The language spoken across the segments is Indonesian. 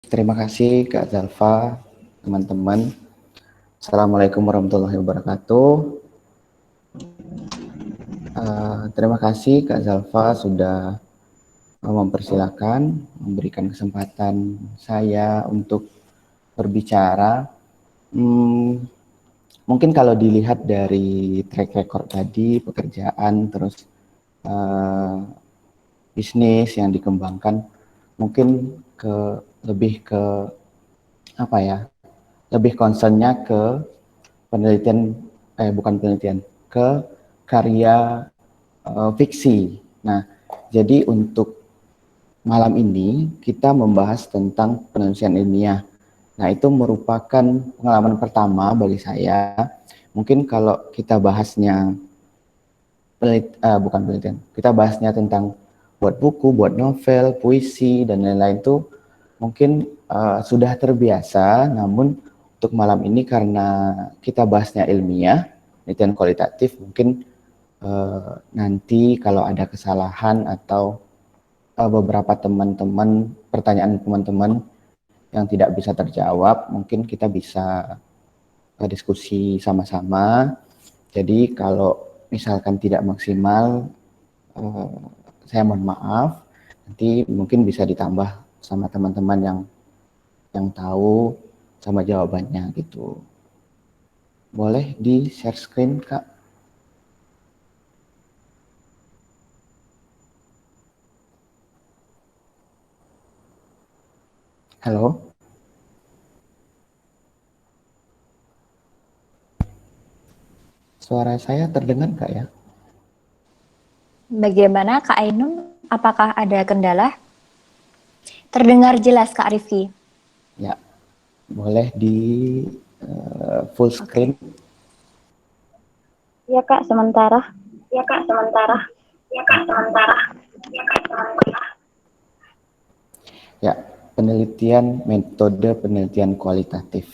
Terima kasih Kak Zalfa, teman-teman. Assalamualaikum warahmatullahi wabarakatuh. Terima kasih Kak Zalfa sudah mempersilahkan, memberikan kesempatan saya untuk berbicara. Mungkin kalau dilihat dari track record tadi, pekerjaan, terus uh, bisnis yang dikembangkan, mungkin lebih ke apa ya? Lebih concernnya ke penelitian, bukan penelitian, ke karya fiksi. Nah, jadi untuk malam ini kita membahas tentang penelitian ilmiah. Nah, itu merupakan pengalaman pertama bagi saya. Mungkin kalau kita bahasnya bukan penelitian, kita bahasnya tentang buat buku, buat novel, puisi dan lain-lain itu mungkin sudah terbiasa. Namun untuk malam ini karena kita bahasnya ilmiah, penelitian kualitatif, mungkin nanti kalau ada kesalahan atau beberapa pertanyaan teman-teman yang tidak bisa terjawab, mungkin kita bisa diskusi sama-sama. Jadi kalau misalkan tidak maksimal, uh, saya mohon maaf. Nanti mungkin bisa ditambah sama teman-teman yang tahu sama jawabannya gitu. Boleh di share screen, Kak? Halo? Suara saya terdengar nggak ya? Bagaimana Kak Ainun? Apakah ada kendala? Terdengar jelas Kak Rifki. Ya, boleh di full screen. Ya Kak, sementara. Ya Kak, sementara. Ya Kak, sementara. Ya Kak, sementara. Ya, metode penelitian kualitatif.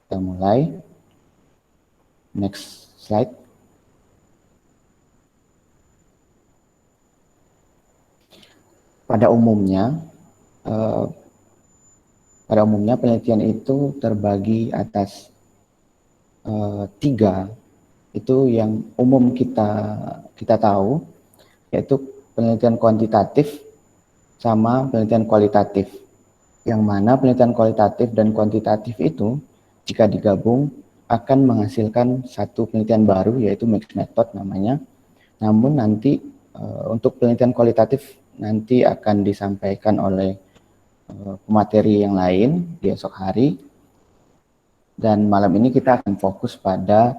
Kita mulai. Next slide. Pada umumnya, eh, penelitian itu terbagi atas tiga. Itu yang umum kita tahu, yaitu penelitian kuantitatif sama penelitian kualitatif. Yang mana penelitian kualitatif dan kuantitatif itu jika digabung akan menghasilkan satu penelitian baru, yaitu mixed method namanya. Namun nanti untuk penelitian kualitatif nanti akan disampaikan oleh pemateri yang lain di esok hari. Dan malam ini kita akan fokus pada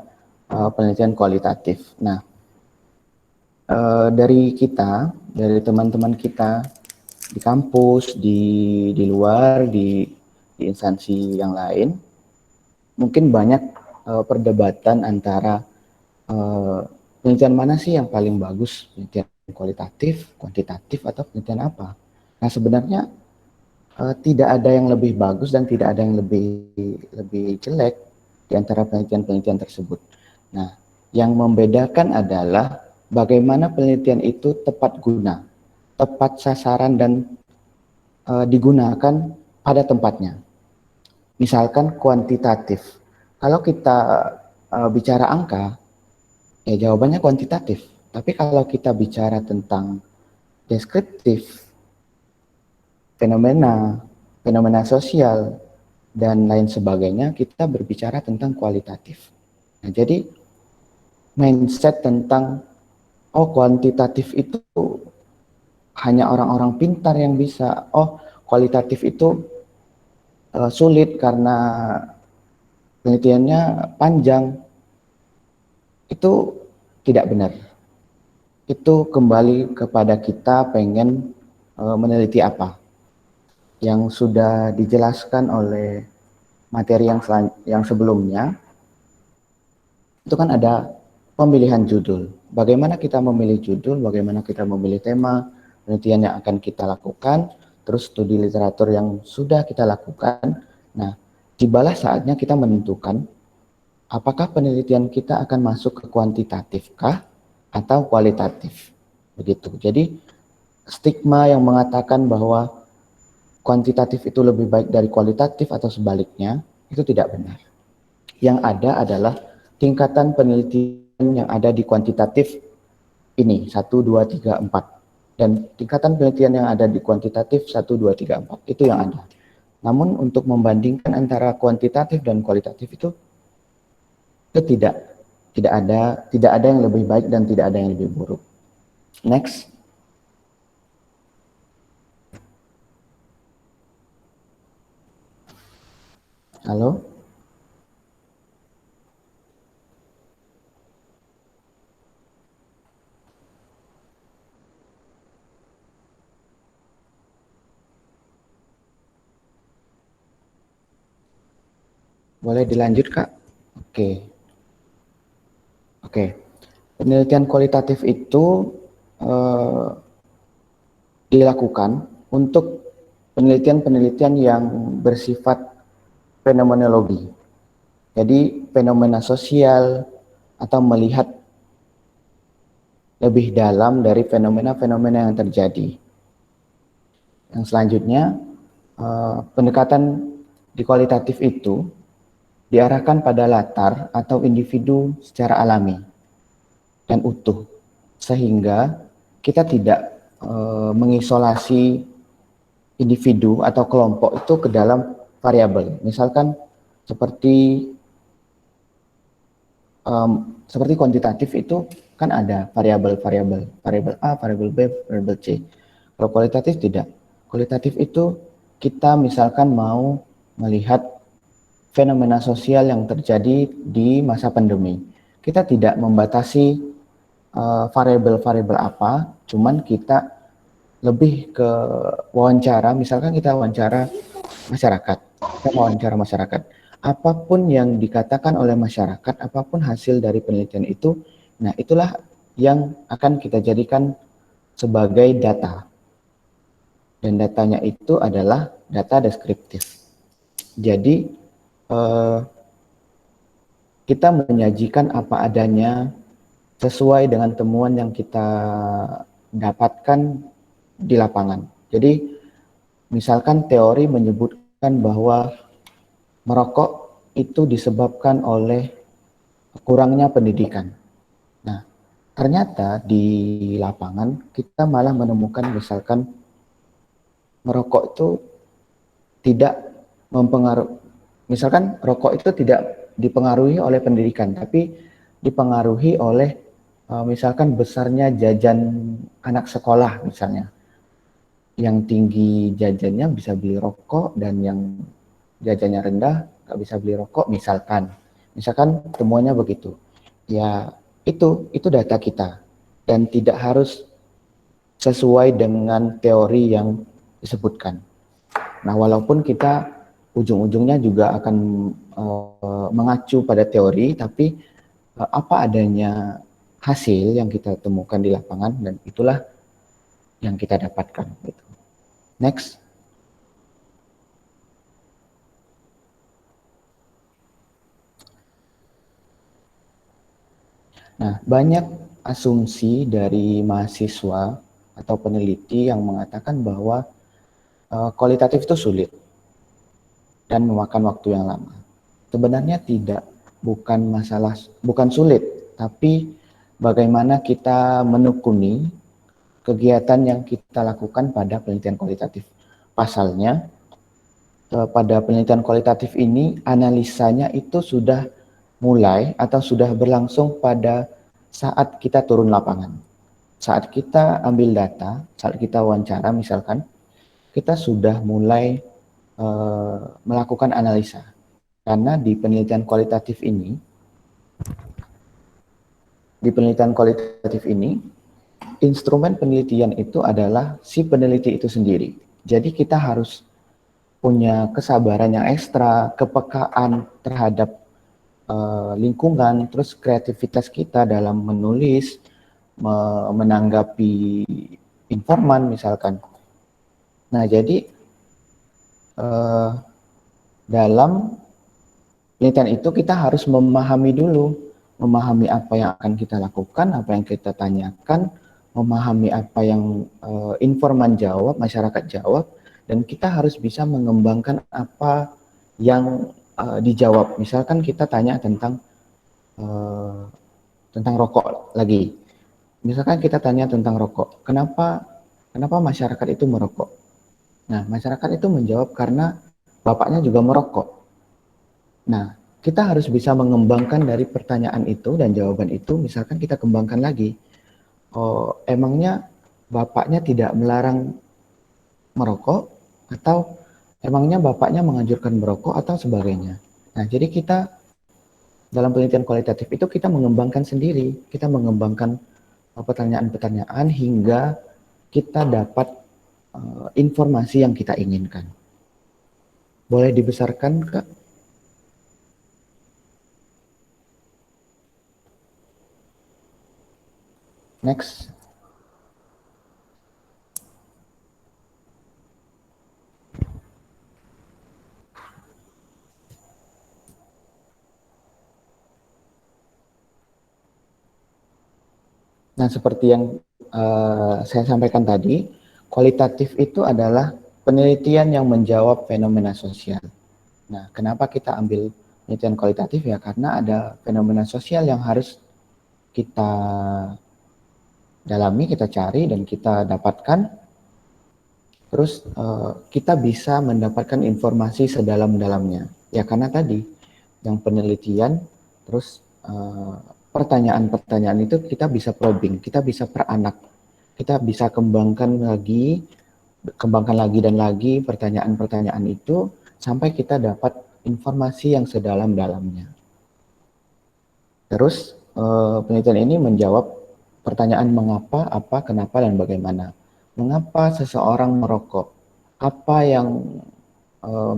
penelitian kualitatif. Nah, dari teman-teman kita di kampus, di luar, di instansi yang lain, mungkin banyak perdebatan antara penelitian mana sih yang paling bagus, penelitian kualitatif, kuantitatif, atau penelitian apa. Nah, sebenarnya tidak ada yang lebih bagus dan tidak ada yang lebih jelek di antara penelitian-penelitian tersebut. Nah, yang membedakan adalah bagaimana penelitian itu tepat guna, tepat sasaran dan digunakan pada tempatnya. Misalkan kuantitatif. Kalau kita bicara angka, ya jawabannya kuantitatif. Tapi kalau kita bicara tentang deskriptif, fenomena sosial, dan lain sebagainya, kita berbicara tentang kualitatif. Nah, jadi mindset tentang kuantitatif itu hanya orang-orang pintar yang bisa, kualitatif itu sulit karena penelitiannya panjang, itu tidak benar. Itu kembali kepada kita pengen meneliti apa. Yang sudah dijelaskan oleh materi yang sebelumnya, itu kan ada pemilihan judul. Bagaimana kita memilih judul, bagaimana kita memilih tema, penelitian yang akan kita lakukan, terus studi literatur yang sudah kita lakukan. Nah, tibalah saatnya kita menentukan apakah penelitian kita akan masuk ke kuantitatif kah atau kualitatif. Begitu. Jadi, stigma yang mengatakan bahwa kuantitatif itu lebih baik dari kualitatif atau sebaliknya, itu tidak benar. Yang ada adalah tingkatan penelitian yang ada di kuantitatif ini, 1, 2, 3, 4. Dan tingkatan penelitian yang ada di kuantitatif 1, 2, 3, 4. Itu yang ada. Namun untuk membandingkan antara kuantitatif dan kualitatif itu tidak ada yang lebih baik dan tidak ada yang lebih buruk. Next. Halo? Boleh dilanjut, Kak? Oke. Oke. Penelitian kualitatif itu dilakukan untuk penelitian-penelitian yang bersifat fenomenologi. Jadi fenomena sosial atau melihat lebih dalam dari fenomena-fenomena yang terjadi. Yang selanjutnya, pendekatan di kualitatif itu diarahkan pada latar atau individu secara alami dan utuh, sehingga kita tidak mengisolasi individu atau kelompok itu ke dalam variabel. Misalkan seperti kuantitatif itu kan ada variabel A, variabel B, variabel C. Kalau kualitatif tidak. Kualitatif itu kita misalkan mau melihat fenomena sosial yang terjadi di masa pandemi. Kita tidak membatasi variabel-variabel apa, cuman kita lebih ke wawancara, misalkan kita wawancara masyarakat, kita wawancara masyarakat. Apapun yang dikatakan oleh masyarakat, apapun hasil dari penelitian itu, nah itulah yang akan kita jadikan sebagai data. Dan datanya itu adalah data deskriptif. Jadi kita menyajikan apa adanya sesuai dengan temuan yang kita dapatkan di lapangan. Jadi misalkan teori menyebutkan bahwa merokok itu disebabkan oleh kurangnya pendidikan. Nah, ternyata di lapangan kita malah menemukan misalkan merokok itu tidak mempengaruhi, misalkan rokok itu tidak dipengaruhi oleh pendidikan, tapi dipengaruhi oleh misalkan besarnya jajan anak sekolah misalnya. Yang tinggi jajannya bisa beli rokok dan yang jajannya rendah nggak bisa beli rokok misalkan. Misalkan temuannya begitu. Ya itu data kita dan tidak harus sesuai dengan teori yang disebutkan. Nah, walaupun kita ujung-ujungnya juga akan mengacu pada teori, tapi apa adanya hasil yang kita temukan di lapangan dan itulah yang kita dapatkan. Gitu. Next. Nah, banyak asumsi dari mahasiswa atau peneliti yang mengatakan bahwa kualitatif itu sulit dan memakan waktu yang lama. Sebenarnya tidak, bukan sulit, tapi bagaimana kita menekuni kegiatan yang kita lakukan pada penelitian kualitatif. Pasalnya, pada penelitian kualitatif ini analisanya itu sudah mulai atau sudah berlangsung pada saat kita turun lapangan. Saat kita ambil data, saat kita wawancara misalkan, kita sudah mulai melakukan analisa. Karena di penelitian kualitatif ini, instrumen penelitian itu adalah si peneliti itu sendiri. Jadi kita harus punya kesabaran yang ekstra, kepekaan terhadap lingkungan, terus kreativitas kita dalam menulis, menanggapi informan misalkan. Nah, jadi dalam penelitian itu kita harus memahami apa yang akan kita lakukan, apa yang kita tanyakan, memahami apa yang informan jawab, masyarakat jawab, dan kita harus bisa mengembangkan apa yang dijawab. Misalkan kita tanya tentang rokok lagi. Misalkan kita tanya tentang rokok, kenapa masyarakat itu merokok? Nah, masyarakat itu menjawab karena bapaknya juga merokok. Nah, kita harus bisa mengembangkan dari pertanyaan itu dan jawaban itu. Misalkan kita kembangkan lagi, oh, emangnya bapaknya tidak melarang merokok, atau emangnya bapaknya menganjurkan merokok, atau sebagainya. Nah, jadi kita dalam penelitian kualitatif itu kita mengembangkan sendiri, kita mengembangkan pertanyaan-pertanyaan hingga kita dapat informasi yang kita inginkan. Boleh dibesarkan, Kak? Next. Nah, seperti yang saya sampaikan tadi, kualitatif itu adalah penelitian yang menjawab fenomena sosial. Nah, kenapa kita ambil penelitian kualitatif ya? Karena ada fenomena sosial yang harus kita dalami, kita cari, dan kita dapatkan. Terus kita bisa mendapatkan informasi sedalam-dalamnya. Ya, karena tadi yang penelitian, terus pertanyaan-pertanyaan itu kita bisa probing, kita bisa peranak, kita bisa kembangkan lagi dan lagi pertanyaan-pertanyaan itu sampai kita dapat informasi yang sedalam-dalamnya. Terus penelitian ini menjawab pertanyaan mengapa, apa, kenapa, dan bagaimana. Mengapa seseorang merokok? Apa yang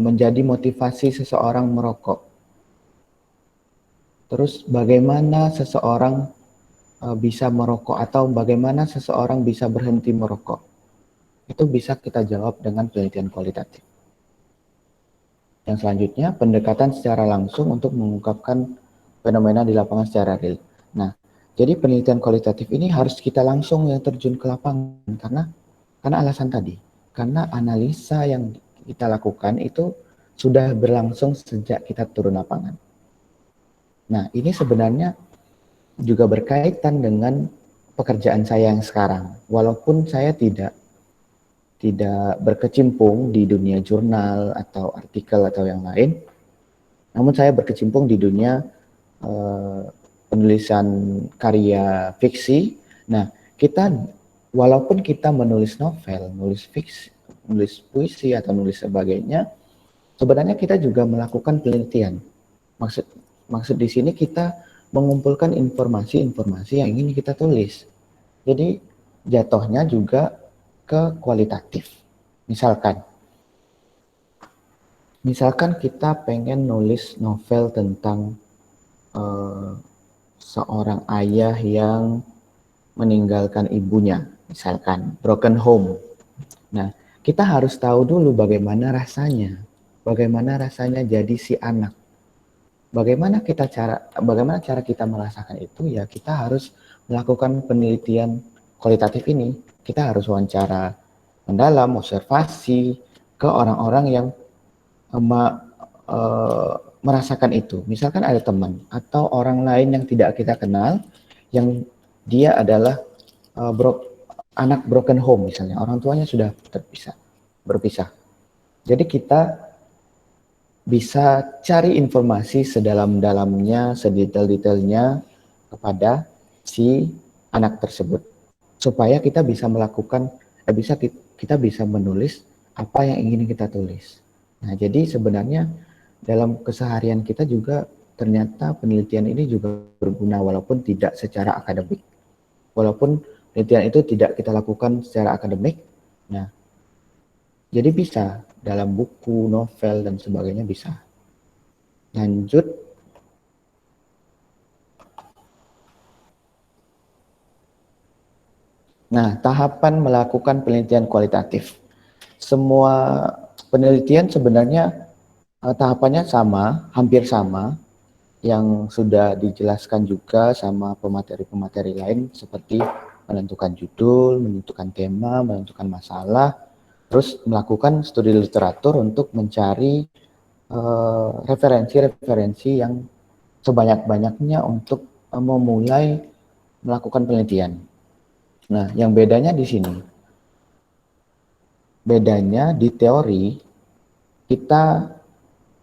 menjadi motivasi seseorang merokok? Terus bagaimana seseorang bisa merokok, atau bagaimana seseorang bisa berhenti merokok? Itu bisa kita jawab dengan penelitian kualitatif. Yang selanjutnya, pendekatan secara langsung untuk mengungkapkan fenomena di lapangan secara real. Nah, jadi penelitian kualitatif ini harus kita langsung yang terjun ke lapangan, karena alasan tadi. Karena analisa yang kita lakukan itu sudah berlangsung sejak kita turun lapangan. Nah, ini sebenarnya juga berkaitan dengan pekerjaan saya yang sekarang. Walaupun saya tidak berkecimpung di dunia jurnal atau artikel atau yang lain, namun saya berkecimpung di dunia penulisan karya fiksi. Nah, walaupun kita menulis novel, nulis fiksi, nulis puisi atau nulis sebagainya, sebenarnya kita juga melakukan penelitian. Maksud di sini kita mengumpulkan informasi-informasi yang ingin kita tulis. Jadi jatuhnya juga ke kualitatif. Misalkan kita pengen nulis novel tentang seorang ayah yang meninggalkan ibunya, misalkan broken home. Nah, kita harus tahu dulu bagaimana rasanya jadi si anak. Bagaimana cara kita merasakan itu? Ya, kita harus melakukan penelitian kualitatif ini. Kita harus wawancara mendalam, observasi ke orang-orang yang merasakan itu. Misalkan ada teman atau orang lain yang tidak kita kenal, yang dia adalah anak broken home misalnya, orang tuanya sudah berpisah. Jadi kita bisa cari informasi sedalam-dalamnya, sedetail-detailnya kepada si anak tersebut, supaya kita bisa kita bisa menulis apa yang ingin kita tulis. Nah, jadi sebenarnya dalam keseharian kita juga ternyata penelitian ini juga berguna walaupun tidak secara akademik. Walaupun penelitian itu tidak kita lakukan secara akademik, nah, jadi bisa dalam buku, novel, dan sebagainya bisa. Lanjut. Nah, tahapan melakukan penelitian kualitatif. Semua penelitian sebenarnya tahapannya sama, hampir sama, yang sudah dijelaskan juga sama pemateri-pemateri lain seperti menentukan judul, menentukan tema, menentukan masalah, terus melakukan studi literatur untuk mencari referensi-referensi yang sebanyak-banyaknya untuk memulai melakukan penelitian. Nah, yang bedanya di sini, bedanya di teori kita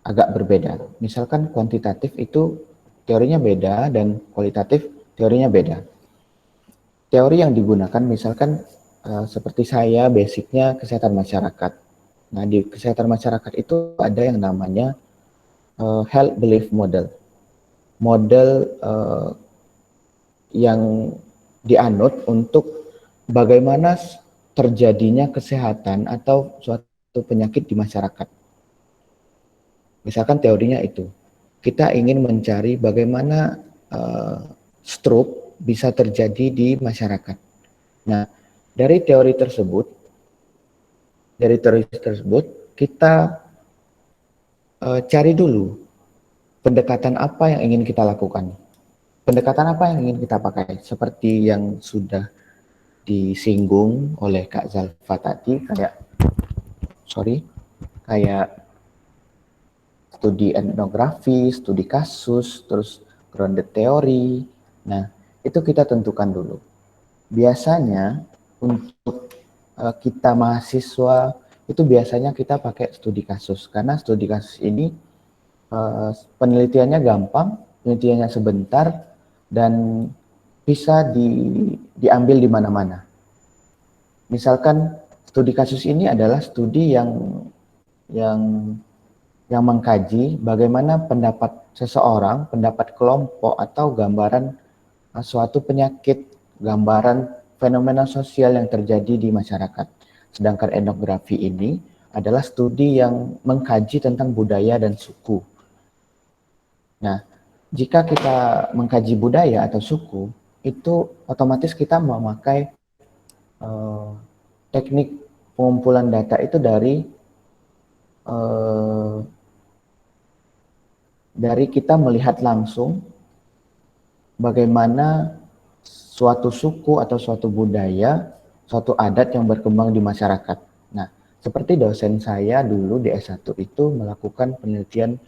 agak berbeda. Misalkan kuantitatif itu teorinya beda dan kualitatif teorinya beda. Teori yang digunakan misalkan seperti saya basicnya kesehatan masyarakat. Nah, di kesehatan masyarakat itu ada yang namanya health belief model. Model yang dianut untuk bagaimana terjadinya kesehatan atau suatu penyakit di masyarakat. Misalkan teorinya itu, kita ingin mencari bagaimana stroke bisa terjadi di masyarakat. Nah, dari teori tersebut kita cari dulu pendekatan apa yang ingin kita lakukan. Pendekatan apa yang ingin kita pakai? Seperti yang sudah disinggung oleh Kak Zalfa tadi, kayak studi etnografi, studi kasus, terus grounded teori. Nah, itu kita tentukan dulu. Biasanya untuk kita mahasiswa itu biasanya kita pakai studi kasus, karena studi kasus ini penelitiannya gampang, penelitiannya sebentar, dan bisa diambil di mana-mana. Misalkan studi kasus ini adalah studi yang yang mengkaji bagaimana pendapat seseorang, pendapat kelompok atau gambaran suatu penyakit, gambaran fenomena sosial yang terjadi di masyarakat. Sedangkan etnografi ini adalah studi yang mengkaji tentang budaya dan suku. Nah, jika kita mengkaji budaya atau suku, itu otomatis kita memakai teknik pengumpulan data itu dari kita melihat langsung bagaimana suatu suku atau suatu budaya, suatu adat yang berkembang di masyarakat. Nah, seperti dosen saya dulu di S1 itu melakukan penelitian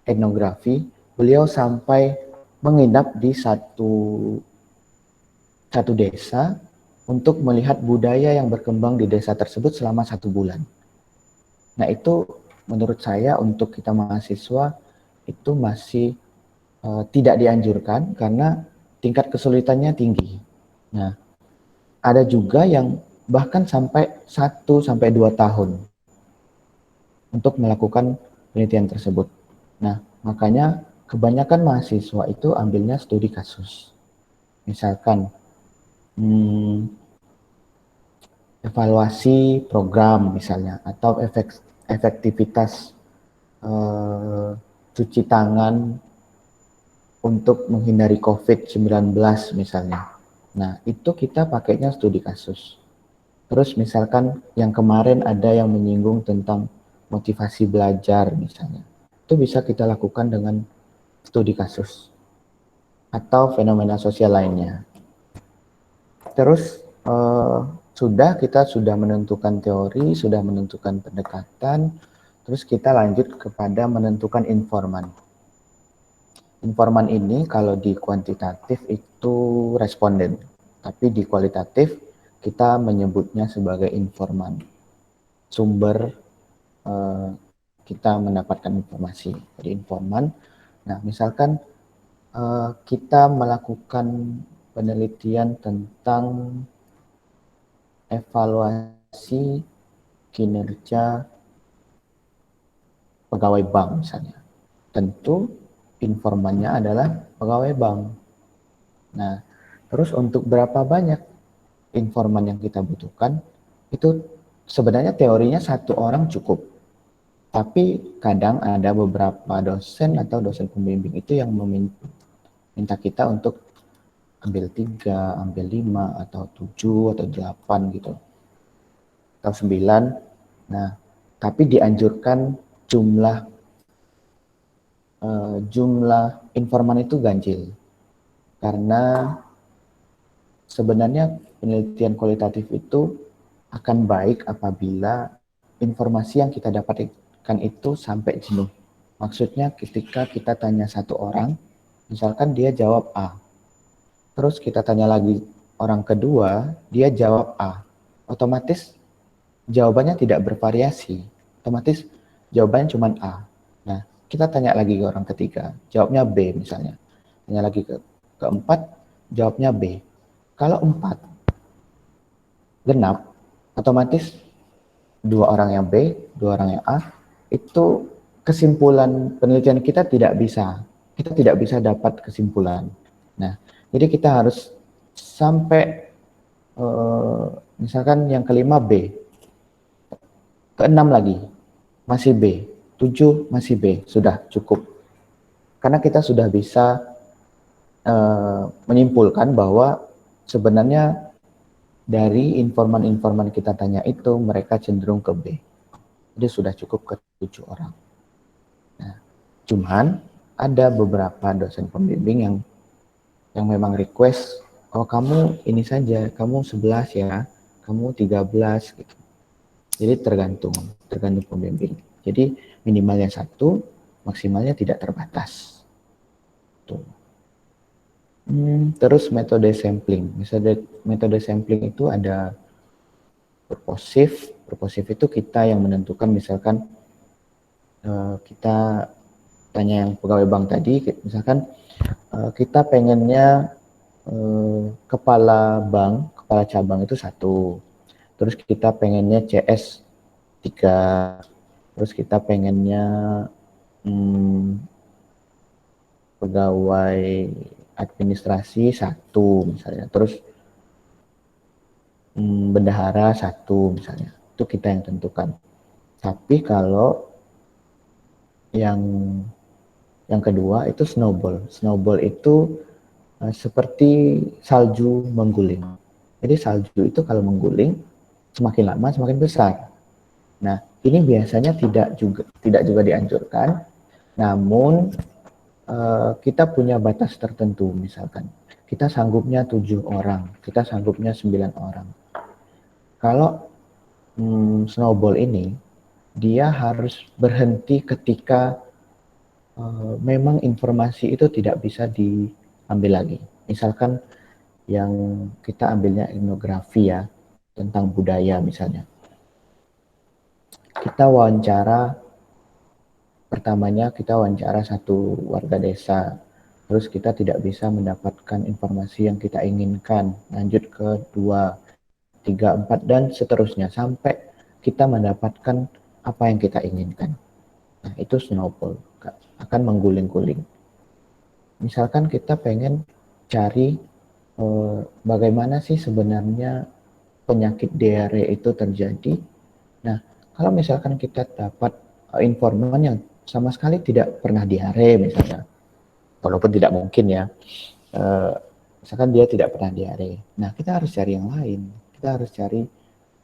etnografi, beliau sampai menginap di satu desa untuk melihat budaya yang berkembang di desa tersebut selama 1 bulan. Nah, itu menurut saya untuk kita mahasiswa itu masih tidak dianjurkan karena tingkat kesulitannya tinggi. Nah, ada juga yang bahkan sampai 1 sampai 2 tahun untuk melakukan penelitian tersebut. Nah, makanya kebanyakan mahasiswa itu ambilnya studi kasus. Misalkan evaluasi program misalnya, atau efektivitas cuci tangan untuk menghindari COVID-19 misalnya. Nah, itu kita pakainya studi kasus. Terus misalkan yang kemarin ada yang menyinggung tentang motivasi belajar misalnya. Itu bisa kita lakukan dengan studi kasus atau fenomena sosial lainnya. Terus kita sudah menentukan teori, sudah menentukan pendekatan, terus kita lanjut kepada menentukan informan. Informan ini kalau di kuantitatif itu responden, tapi di kualitatif kita menyebutnya sebagai informan. Sumber kita mendapatkan informasi dari informan. Nah, misalkan kita melakukan penelitian tentang evaluasi kinerja pegawai bank misalnya. Tentu informannya adalah pegawai bank. Nah, terus untuk berapa banyak informan yang kita butuhkan, itu sebenarnya teorinya 1 orang cukup. Tapi kadang ada beberapa dosen atau dosen pembimbing itu yang meminta kita untuk ambil 3, ambil 5, atau 7, atau 8 gitu. Atau 9. Nah, tapi dianjurkan jumlah informan itu ganjil. Karena sebenarnya penelitian kualitatif itu akan baik apabila informasi yang kita dapatkan itu sampai jenuh. Maksudnya ketika kita tanya satu orang, misalkan dia jawab A, terus kita tanya lagi orang kedua, dia jawab A, otomatis jawabannya tidak bervariasi, otomatis jawabannya cuma A. Nah, kita tanya lagi ke orang ketiga, jawabnya B misalnya. Tanya lagi ke keempat, jawabnya B. Kalau 4 genap, otomatis 2 orang yang B, 2 orang yang A, itu kesimpulan penelitian kita tidak bisa dapat kesimpulan. Nah, jadi kita harus sampai misalkan yang kelima B, keenam lagi masih B, 7 masih B, sudah cukup. Karena kita sudah bisa menyimpulkan bahwa sebenarnya dari informan-informan kita tanya itu mereka cenderung ke B. Jadi sudah cukup ke 7 orang. Nah, cuman ada beberapa dosen pembimbing yang memang request, oh kamu ini saja, kamu 11 ya, kamu 13 gitu. Jadi tergantung pembimbing. Jadi minimalnya 1, maksimalnya tidak terbatas. Tuh. Terus metode sampling. Metode sampling itu ada purposif. Purposif itu kita yang menentukan, misalkan kita tanya yang pegawai bank tadi, misalkan kita pengennya kepala bank, kepala cabang itu 1. Terus kita pengennya CS 3. Terus kita pengennya pegawai administrasi 1 misalnya. Terus bendahara 1 misalnya. Itu kita yang tentukan. Tapi kalau yang kedua itu snowball. Snowball itu seperti salju mengguling. Jadi salju itu kalau mengguling semakin lama semakin besar. Nah, ini biasanya tidak juga dianjurkan. Namun kita punya batas tertentu, misalkan kita sanggupnya 7 orang, kita sanggupnya 9 orang. Kalau snowball ini dia harus berhenti ketika memang informasi itu tidak bisa diambil lagi. Misalkan yang kita ambilnya etnografi ya, tentang budaya misalnya. Pertamanya kita wawancara satu warga desa, terus kita tidak bisa mendapatkan informasi yang kita inginkan, lanjut ke 2, 3, 4, dan seterusnya, sampai kita mendapatkan apa yang kita inginkan. Nah, itu snowball, akan mengguling-guling. Misalkan kita pengen cari bagaimana sih sebenarnya penyakit diare itu terjadi. Nah, kalau misalkan kita dapat informan yang sama sekali tidak pernah diare misalnya, walaupun tidak mungkin ya, misalkan dia tidak pernah diare. Nah, kita harus cari yang lain. Kita harus cari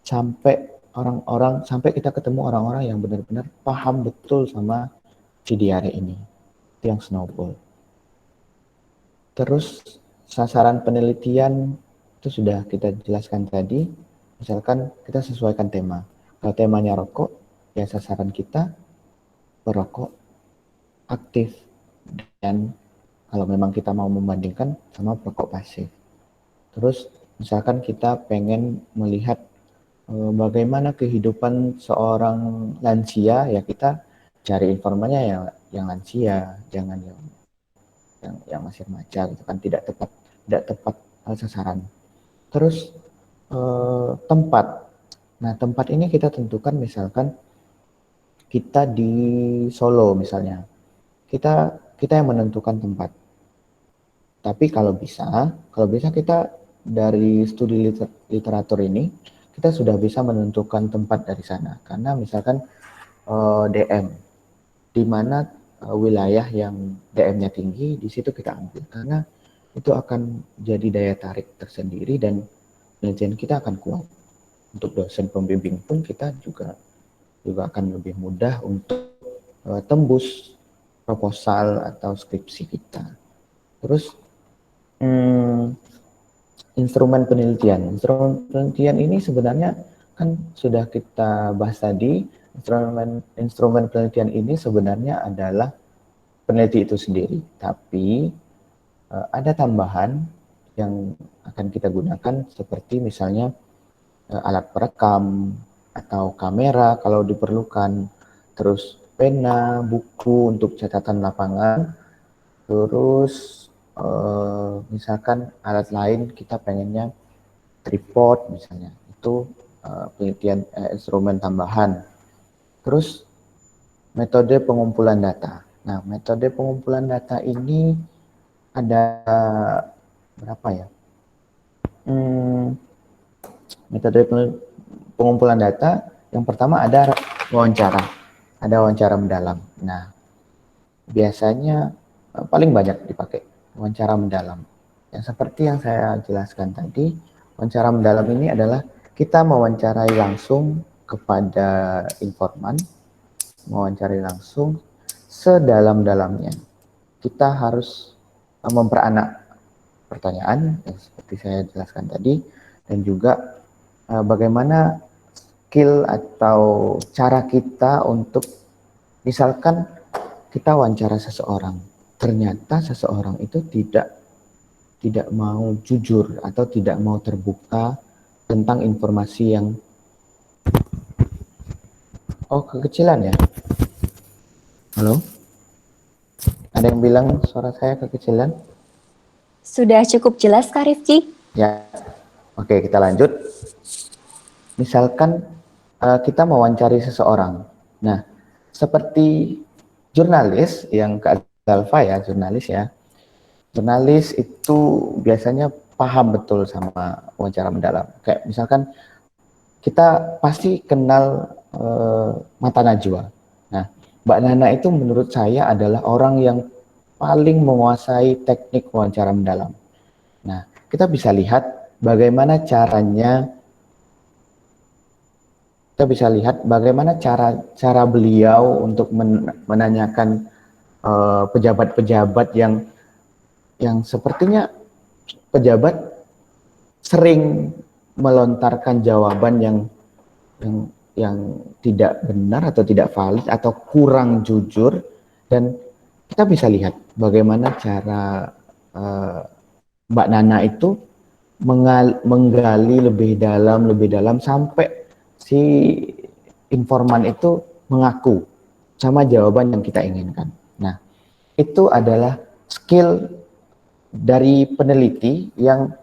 sampai kita ketemu orang-orang yang benar-benar paham betul sama si diare ini. Itu yang snowball. Terus sasaran penelitian itu sudah kita jelaskan tadi. Misalkan kita sesuaikan tema. Kalau temanya rokok, ya sasaran kita perokok aktif. Dan kalau memang kita mau membandingkan sama perokok pasif. Terus misalkan kita pengen melihat bagaimana kehidupan seorang lansia, ya kita cari informasinya yang lansia, jangan yang masih remaja gitu kan, tidak tepat sasaran. Terus tempat. Nah, tempat ini kita tentukan, misalkan kita di Solo misalnya. Kita yang menentukan tempat. Tapi kalau bisa kita dari studi literatur ini kita sudah bisa menentukan tempat dari sana. Karena misalkan DM, di mana wilayah yang DM-nya tinggi, di situ kita ambil. Karena itu akan jadi daya tarik tersendiri dan penelitian kita akan kuat. Untuk dosen pembimbing pun kita juga akan lebih mudah untuk tembus proposal atau skripsi kita. Terus instrumen penelitian ini sebenarnya kan sudah kita bahas tadi, instrumen penelitian ini sebenarnya adalah peneliti itu sendiri, tapi ada tambahan yang akan kita gunakan seperti misalnya alat perekam atau kamera kalau diperlukan, terus pena, buku untuk catatan lapangan, terus misalkan alat lain kita pengennya tripod misalnya, itu penelitian instrumen tambahan. Terus metode pengumpulan data. Nah, metode pengumpulan data ini ada berapa ya? Metode pengumpulan data yang pertama ada wawancara mendalam. Nah, biasanya paling banyak dipakai wawancara mendalam. Yang seperti yang saya jelaskan tadi, wawancara mendalam ini adalah kita mewawancarai langsung kepada informan, mewawancarai langsung sedalam-dalamnya. Kita harus memperanak pertanyaan yang seperti saya jelaskan tadi, dan juga bagaimana skill atau cara kita untuk, misalkan kita wawancara seseorang, ternyata seseorang itu tidak mau jujur atau tidak mau terbuka tentang informasi yang kekecilan ya. Halo? Ada yang bilang suara saya kekecilan? Sudah cukup jelas, Kak Rifki? Ya. Oke, kita lanjut. Misalkan kita mewawancari seseorang. Nah, seperti jurnalis yang ke Alfa ya, jurnalis ya. Jurnalis itu biasanya paham betul sama wawancara mendalam. Kayak misalkan kita pasti kenal Mata Najwa. Nah, Mbak Nana itu menurut saya adalah orang yang paling menguasai teknik wawancara mendalam. Nah, kita bisa lihat bagaimana caranya, kita bisa lihat bagaimana cara beliau untuk menanyakan pejabat-pejabat yang sepertinya pejabat sering melontarkan jawaban yang yang tidak benar atau tidak valid atau kurang jujur, dan kita bisa lihat bagaimana cara Mbak Nana itu menggali lebih dalam sampai si informan itu mengaku sama jawaban yang kita inginkan. Nah, itu adalah skill dari peneliti yang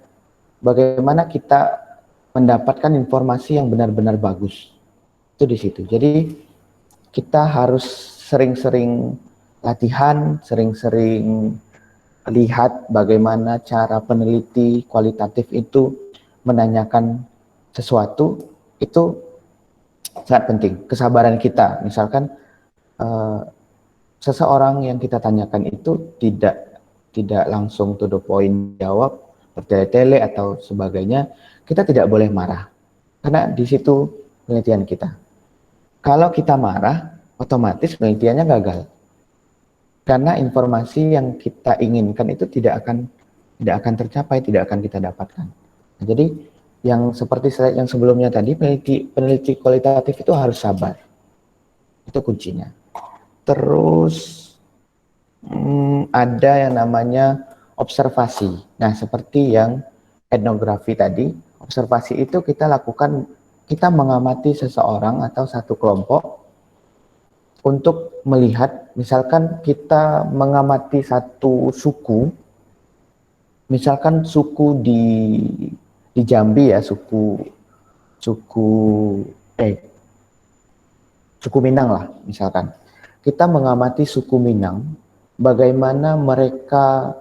bagaimana kita mendapatkan informasi yang benar-benar bagus. Itu di situ. Jadi kita harus sering-sering latihan, sering-sering lihat bagaimana cara peneliti kualitatif itu menanyakan sesuatu. Itu sangat penting. Kesabaran kita, misalkan seseorang yang kita tanyakan itu tidak langsung to the point jawab, bertele-tele atau sebagainya, kita tidak boleh marah. Karena di situ penelitian kita. Kalau kita marah, otomatis penelitiannya gagal. Karena informasi yang kita inginkan itu tidak akan tercapai, tidak akan kita dapatkan. Nah, jadi yang seperti slide yang sebelumnya tadi, peneliti kualitatif itu harus sabar. Itu kuncinya. Terus ada yang namanya observasi. Nah, seperti yang etnografi tadi, observasi itu kita lakukan, kita mengamati seseorang atau satu kelompok untuk melihat, misalkan kita mengamati satu suku, misalkan suku di Jambi ya, suku suku Minang lah misalkan. Kita mengamati suku Minang, bagaimana mereka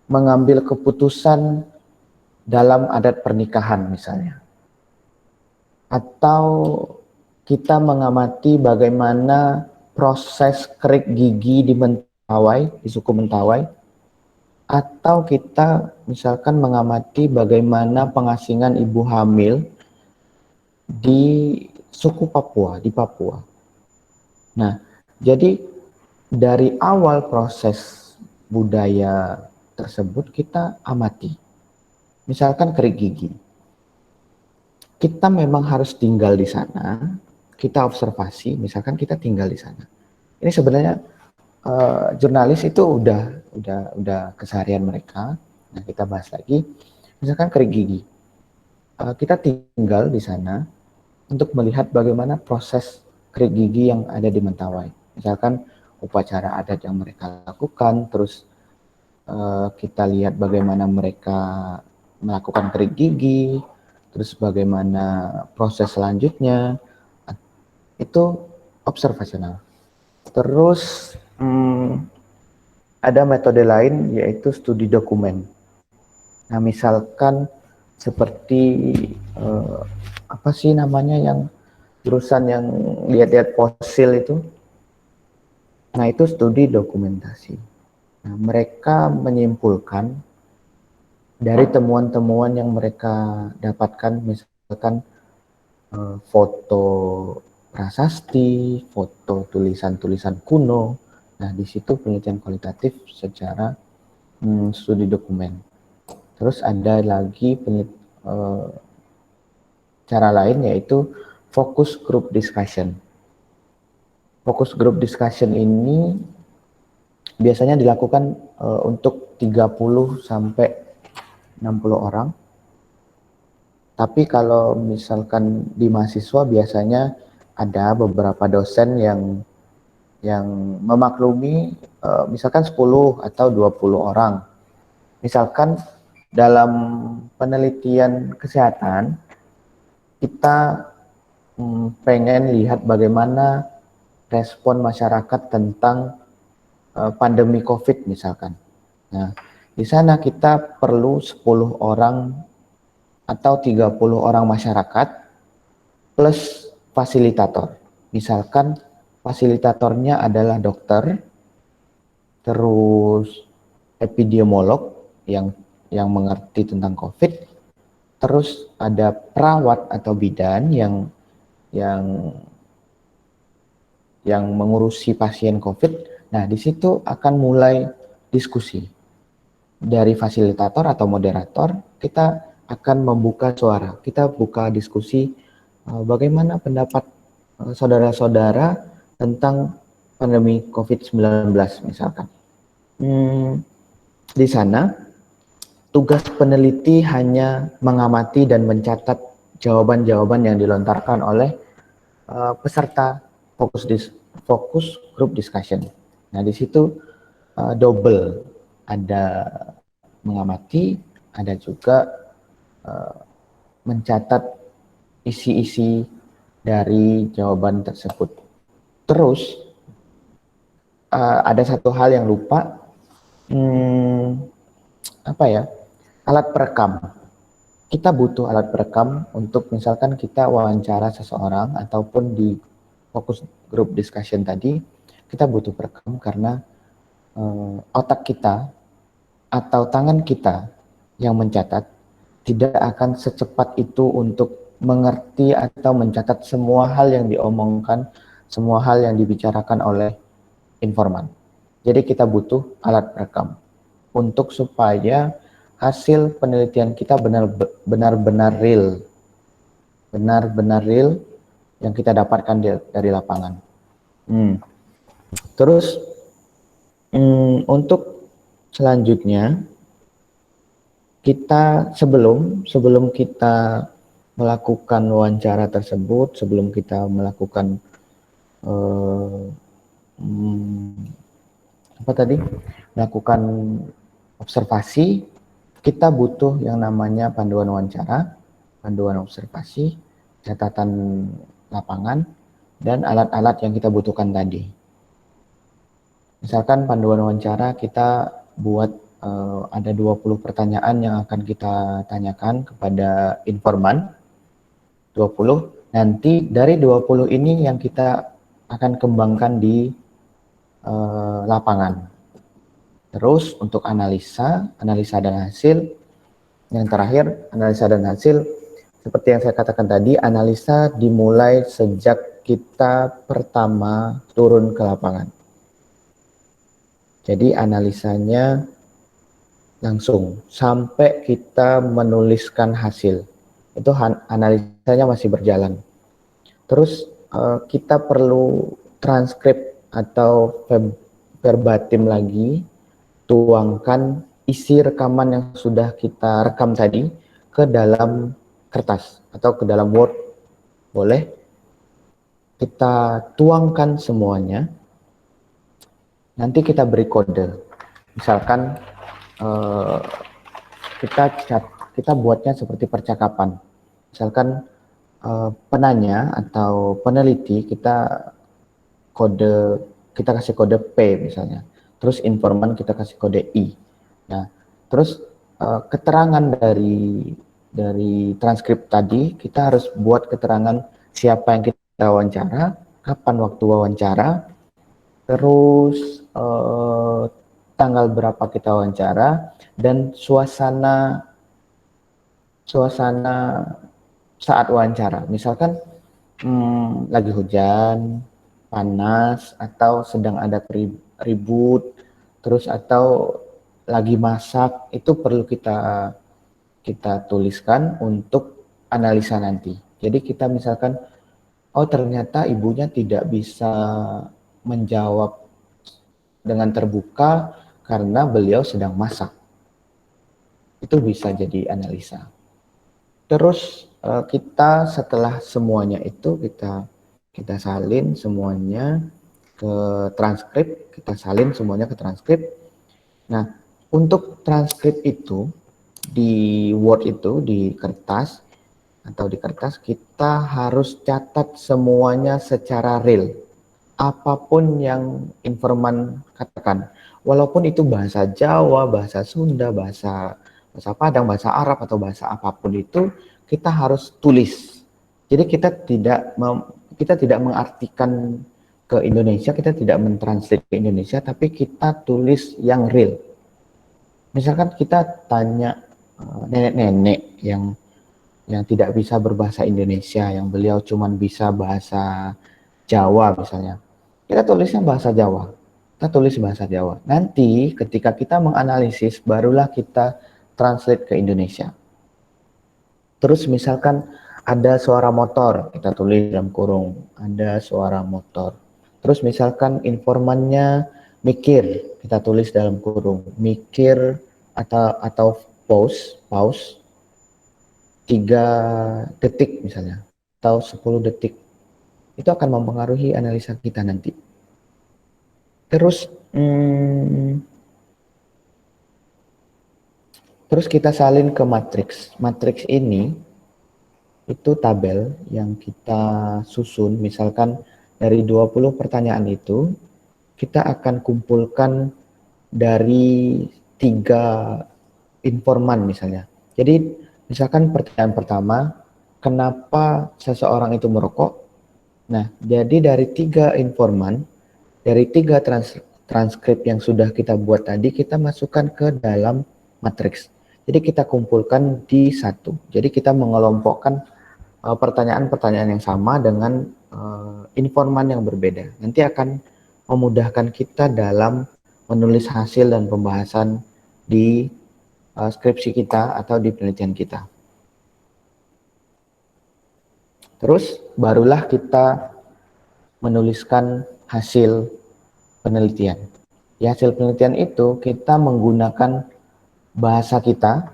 mengambil keputusan dalam adat pernikahan misalnya. Atau kita mengamati bagaimana proses kerik gigi di Mentawai, di suku Mentawai. Atau kita misalkan mengamati bagaimana pengasingan ibu hamil di suku Papua, di Papua. Nah, jadi dari awal proses budaya tersebut kita amati. Misalkan kerik gigi. kita memang harus tinggal di sana, kita observasi, misalkan kita tinggal di sana. Ini sebenarnya jurnalis itu udah keseharian mereka. Nah, kita bahas lagi, misalkan kerik gigi. Kita tinggal di sana untuk melihat bagaimana proses kerik gigi yang ada di Mentawai. Misalkan upacara adat yang mereka lakukan, terus kita lihat bagaimana mereka melakukan kerik gigi, terus bagaimana proses selanjutnya, itu observasional. Terus ada metode lain yaitu studi dokumen. Nah, misalkan seperti apa sih namanya yang jurusan yang lihat-lihat fosil itu? Nah, itu studi dokumentasi. Nah, mereka menyimpulkan dari temuan-temuan yang mereka dapatkan, misalkan foto prasasti, foto tulisan-tulisan kuno. Nah, di situ penelitian kualitatif secara studi dokumen. Terus ada lagi cara lain yaitu focus group discussion. Focus group discussion ini biasanya dilakukan untuk 30 sampai 60 orang. Tapi kalau misalkan di mahasiswa biasanya ada beberapa dosen yang memaklumi misalkan 10 atau 20 orang. Misalkan dalam penelitian kesehatan kita pengen lihat bagaimana respon masyarakat tentang pandemi COVID misalkan. Nah, di sana kita perlu 10 orang atau 30 orang masyarakat plus fasilitator. Misalkan fasilitatornya adalah dokter, terus epidemiolog yang mengerti tentang COVID, terus ada perawat atau bidan yang mengurusi pasien COVID. Nah, di situ akan mulai diskusi. Dari fasilitator atau moderator, kita akan membuka suara. Kita buka diskusi bagaimana pendapat saudara-saudara tentang pandemi COVID-19 misalkan. Di sana, tugas peneliti hanya mengamati dan mencatat jawaban-jawaban yang dilontarkan oleh peserta fokus group discussion. Nah, di situ double, ada mengamati, ada juga mencatat isi-isi dari jawaban tersebut. Terus ada satu hal yang lupa, apa ya? Alat perekam. Kita butuh alat perekam untuk misalkan kita wawancara seseorang ataupun di fokus group discussion tadi, kita butuh perekam karena otak kita atau tangan kita yang mencatat tidak akan secepat itu untuk mengerti atau mencatat semua hal yang diomongkan, semua hal yang dibicarakan oleh informan. Jadi kita butuh alat perekam untuk supaya hasil penelitian kita benar-benar real. Benar-benar real yang kita dapatkan dari lapangan. Terus untuk selanjutnya kita sebelum kita melakukan wawancara tersebut, sebelum kita melakukan melakukan observasi, kita butuh yang namanya panduan wawancara, panduan observasi, catatan lapangan, dan alat-alat yang kita butuhkan tadi. Misalkan panduan wawancara kita buat ada 20 pertanyaan yang akan kita tanyakan kepada informan. 20. Nanti dari 20 ini yang kita akan kembangkan di lapangan. Terus untuk analisa dan hasil. Yang terakhir, analisa dan hasil. Seperti yang saya katakan tadi, analisa dimulai sejak kita pertama turun ke lapangan. Jadi analisanya langsung sampai kita menuliskan hasil. Itu analisanya masih berjalan. Terus kita perlu transkrip atau verbatim lagi, tuangkan isi rekaman yang sudah kita rekam tadi ke dalam kertas atau ke dalam Word. Boleh kita tuangkan semuanya, nanti kita beri kode. Misalkan eh, kita buatnya seperti percakapan. Misalkan penanya atau peneliti kode kita kasih kode P misalnya. Terus informan kita kasih kode I. Nah, terus keterangan dari transkrip tadi kita harus buat keterangan siapa yang kita wawancara, kapan waktu wawancara, terus tanggal berapa kita wawancara, dan suasana saat wawancara. Misalkan lagi hujan, panas, atau sedang ada ribut, terus atau lagi masak, itu perlu kita tuliskan untuk analisa nanti. Jadi kita misalkan, oh ternyata ibunya tidak bisa menjawab dengan terbuka karena beliau sedang masak. Itu bisa jadi analisa. Terus kita setelah semuanya itu kita salin semuanya ke transkrip, kita salin semuanya ke transkrip. Nah, untuk transkrip itu di Word itu di kertas kita harus catat semuanya secara real. Apapun yang informan katakan, walaupun itu bahasa Jawa, bahasa Sunda, bahasa Padang, bahasa Arab atau bahasa apapun itu, kita harus tulis. Jadi kita tidak mengartikan ke Indonesia, kita tidak mentranslate ke Indonesia, tapi kita tulis yang real. Misalkan kita tanya nenek-nenek yang tidak bisa berbahasa Indonesia, yang beliau cuma bisa bahasa Jawa misalnya. Kita tulisnya bahasa Jawa. Kita tulis bahasa Jawa. Nanti ketika kita menganalisis, barulah kita translate ke Indonesia. Terus misalkan ada suara motor, kita tulis dalam kurung, ada suara motor. Terus misalkan informannya mikir, kita tulis dalam kurung, mikir atau pause 3 detik misalnya, atau 10 detik. Itu akan mempengaruhi analisa kita nanti. Terus kita salin ke matriks. Matriks ini itu tabel yang kita susun. Misalkan dari 20 pertanyaan itu, kita akan kumpulkan dari 3 informan misalnya. Jadi misalkan pertanyaan pertama, kenapa seseorang itu merokok? Nah, jadi dari 3 informan, dari 3 transkrip yang sudah kita buat tadi, kita masukkan ke dalam matriks. Jadi kita kumpulkan di satu. Jadi kita mengelompokkan pertanyaan-pertanyaan yang sama dengan informan yang berbeda. Nanti akan memudahkan kita dalam menulis hasil dan pembahasan di skripsi kita atau di penelitian kita. Terus barulah kita menuliskan hasil penelitian. Di hasil penelitian itu kita menggunakan bahasa kita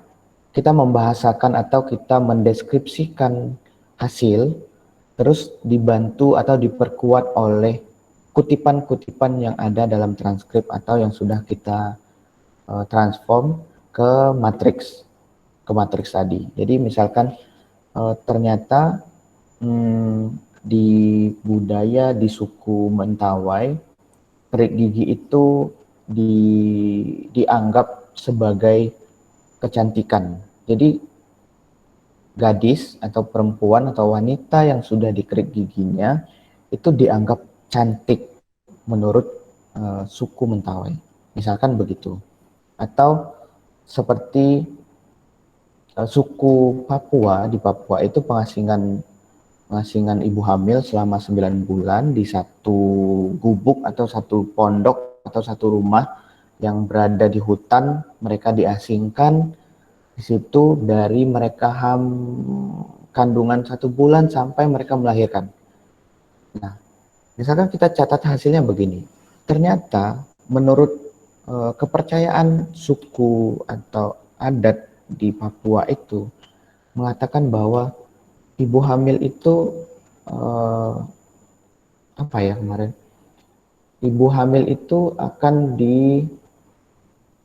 membahasakan atau kita mendeskripsikan hasil, terus dibantu atau diperkuat oleh kutipan-kutipan yang ada dalam transkrip atau yang sudah kita transform ke matriks tadi. Jadi misalkan ternyata di budaya di suku Mentawai, kerik gigi itu dianggap sebagai kecantikan. Jadi gadis atau perempuan atau wanita yang sudah dikerik giginya itu dianggap cantik menurut suku Mentawai. Misalkan begitu. Atau seperti suku Papua, di Papua itu pengasingan ibu hamil selama 9 bulan di satu gubuk atau satu pondok atau satu rumah yang berada di hutan. Mereka diasingkan di situ dari mereka kandungan 1 bulan sampai mereka melahirkan. Nah, misalkan kita catat hasilnya begini, ternyata menurut kepercayaan suku atau adat di Papua itu mengatakan bahwa ibu hamil itu eh, apa ya kemarin, ibu hamil itu akan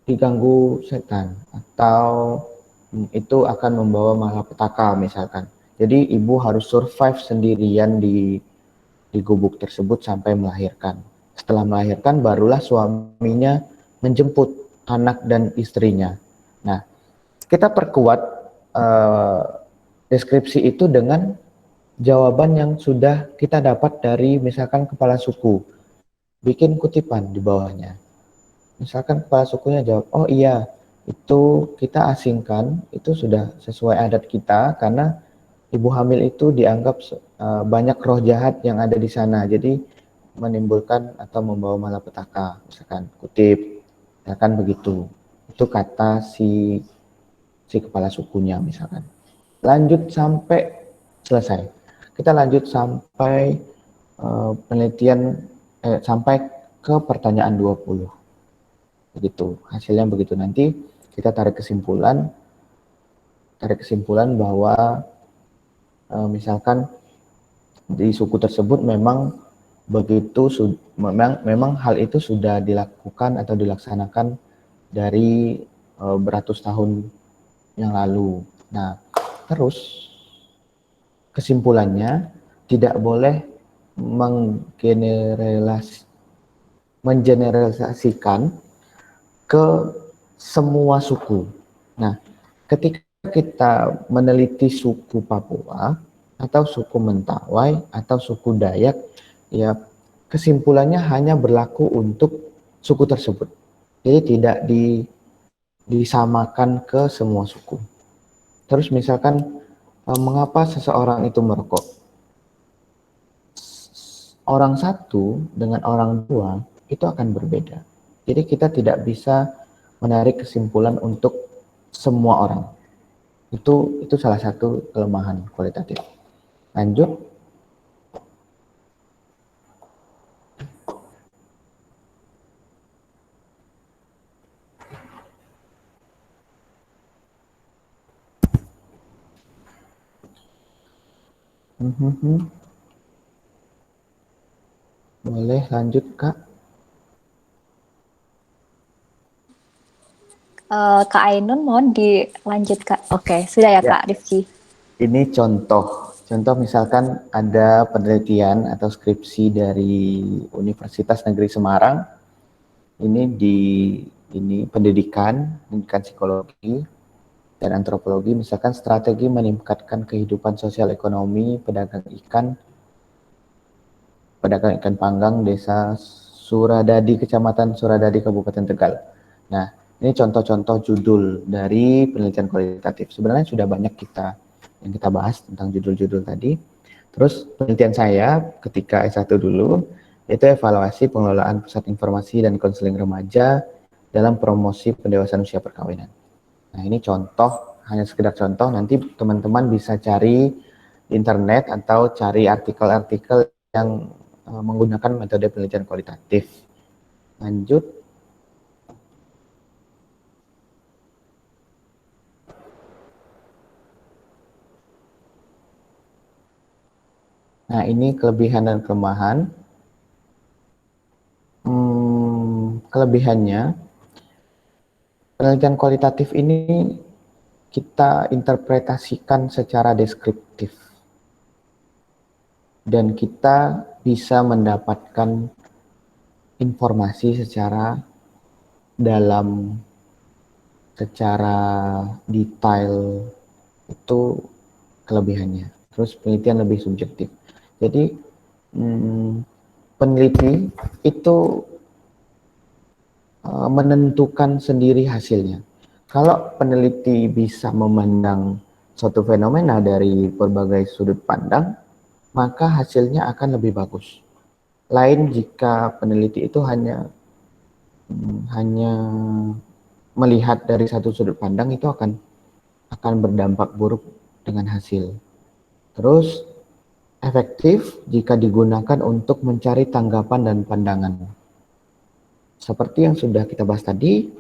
diganggu setan atau itu akan membawa malapetaka misalkan. Jadi ibu harus survive sendirian di gubuk tersebut sampai melahirkan. Setelah melahirkan barulah suaminya menjemput anak dan istrinya. Nah, kita perkuat eh, deskripsi itu dengan jawaban yang sudah kita dapat dari misalkan kepala suku. Bikin kutipan di bawahnya. Misalkan kepala sukunya jawab, oh iya, itu kita asingkan, itu sudah sesuai adat kita karena ibu hamil itu dianggap banyak roh jahat yang ada di sana, jadi menimbulkan atau membawa malapetaka, misalkan kutip, misalkan begitu. Itu kata si kepala sukunya misalkan. Lanjut sampai selesai. Kita lanjut sampai penelitian sampai ke pertanyaan 20. Begitu. Hasilnya begitu. Nanti kita tarik kesimpulan bahwa misalkan di suku tersebut memang memang hal itu sudah dilakukan atau dilaksanakan dari beratus tahun yang lalu. Nah, terus kesimpulannya tidak boleh mengeneralisasikan ke semua suku. Nah, ketika kita meneliti suku Papua atau suku Mentawai atau suku Dayak, ya kesimpulannya hanya berlaku untuk suku tersebut. Jadi tidak disamakan ke semua suku. Terus misalkan mengapa seseorang itu merokok? Orang satu dengan orang dua itu akan berbeda. Jadi kita tidak bisa menarik kesimpulan untuk semua orang. Itu salah satu kelemahan kualitatif. Lanjut. Boleh lanjut, Kak. Kak Ainun mohon dilanjut Kak. Oke, sudah ya Ya, Kak Rifki. ini contoh. Contoh misalkan ada penelitian atau skripsi dari Universitas Negeri Semarang. Ini pendidikan psikologi dan antropologi, misalkan strategi meningkatkan kehidupan sosial ekonomi pedagang ikan panggang desa Suradadi, Kecamatan Suradadi, Kabupaten Tegal. Nah, ini contoh-contoh judul dari penelitian kualitatif. Sebenarnya sudah banyak yang kita bahas tentang judul-judul tadi. Terus penelitian saya ketika S1 dulu, itu evaluasi pengelolaan pusat informasi dan konseling remaja dalam promosi pendewasaan usia perkawinan. Nah, ini contoh, hanya sekedar contoh, nanti teman-teman bisa cari di internet atau cari artikel-artikel yang menggunakan metode penelitian kualitatif. Lanjut. Nah, ini kelebihan dan kelemahan. Kelebihannya, penelitian kualitatif ini kita interpretasikan secara deskriptif. Dan kita bisa mendapatkan informasi secara dalam, secara detail, itu kelebihannya. Terus penelitian lebih subjektif. Jadi peneliti itu menentukan sendiri hasilnya. Kalau peneliti bisa memandang suatu fenomena dari berbagai sudut pandang, maka hasilnya akan lebih bagus. Lain jika peneliti itu hanya melihat dari satu sudut pandang, itu akan berdampak buruk dengan hasil. Terus efektif jika digunakan untuk mencari tanggapan dan pandangan. Seperti yang sudah kita bahas tadi,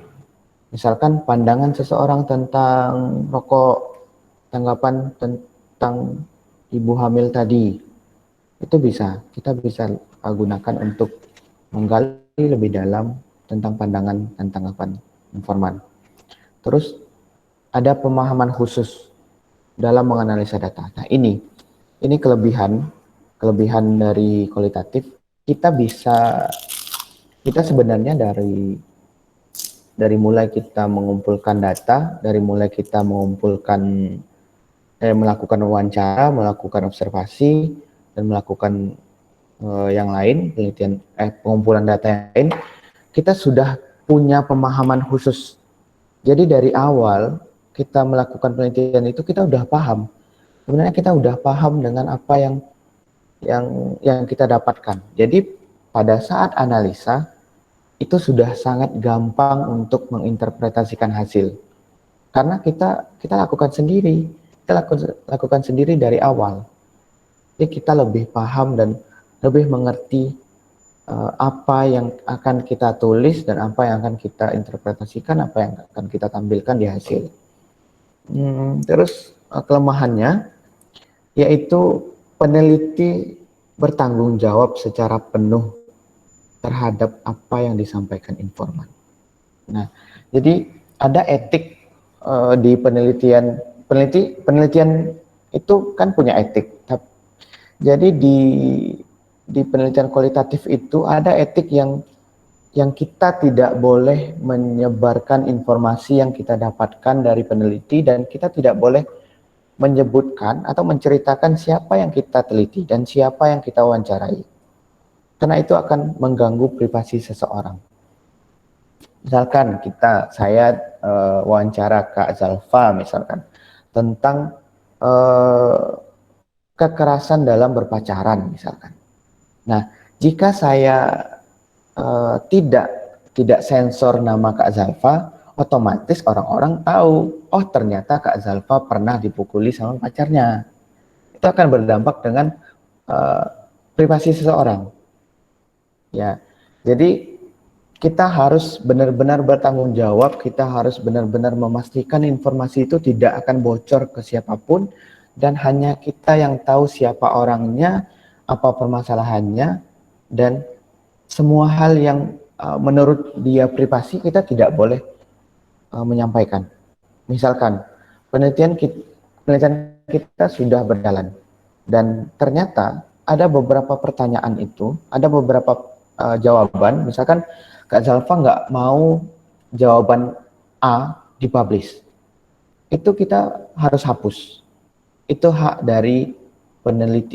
misalkan pandangan seseorang tentang rokok, tanggapan tentang ibu hamil tadi, itu kita bisa gunakan untuk menggali lebih dalam tentang pandangan dan tanggapan informan. Terus ada pemahaman khusus dalam menganalisa data. Nah, ini kelebihan dari kualitatif. Kita sebenarnya dari mulai kita mengumpulkan data, dari mulai kita melakukan wawancara, melakukan observasi, dan melakukan yang lain, pengumpulan data yang lain, kita sudah punya pemahaman khusus. Jadi dari awal kita melakukan penelitian itu kita udah paham. Sebenarnya kita udah paham dengan apa yang kita dapatkan. Jadi pada saat analisa itu sudah sangat gampang untuk menginterpretasikan hasil. Karena kita lakukan sendiri. Kita lakukan sendiri dari awal. Jadi kita lebih paham dan lebih mengerti apa yang akan kita tulis dan apa yang akan kita interpretasikan, apa yang akan kita tampilkan di hasil. Terus kelemahannya yaitu peneliti bertanggung jawab secara penuh terhadap apa yang disampaikan informan. Nah, jadi ada etik di penelitian. Penelitian itu kan punya etik. Jadi di penelitian kualitatif itu ada etik yang kita tidak boleh menyebarkan informasi yang kita dapatkan dari peneliti, dan kita tidak boleh menyebutkan atau menceritakan siapa yang kita teliti dan siapa yang kita wawancarai. Karena itu akan mengganggu privasi seseorang. Misalkan saya wawancara Kak Zalfa misalkan tentang kekerasan dalam berpacaran misalkan. Nah, jika saya tidak sensor nama Kak Zalfa, otomatis orang-orang tahu, oh ternyata Kak Zalfa pernah dipukuli sama pacarnya. Itu akan berdampak dengan privasi seseorang. Ya, jadi kita harus benar-benar bertanggung jawab, kita harus benar-benar memastikan informasi itu tidak akan bocor ke siapapun, dan hanya kita yang tahu siapa orangnya, apa permasalahannya, dan semua hal yang menurut dia privasi kita tidak boleh menyampaikan. Misalkan penelitian kita sudah berjalan, dan ternyata ada beberapa pertanyaan itu, ada beberapa jawaban, misalkan Kak Zalfa nggak mau jawaban A dipublish, itu kita harus hapus. Itu hak dari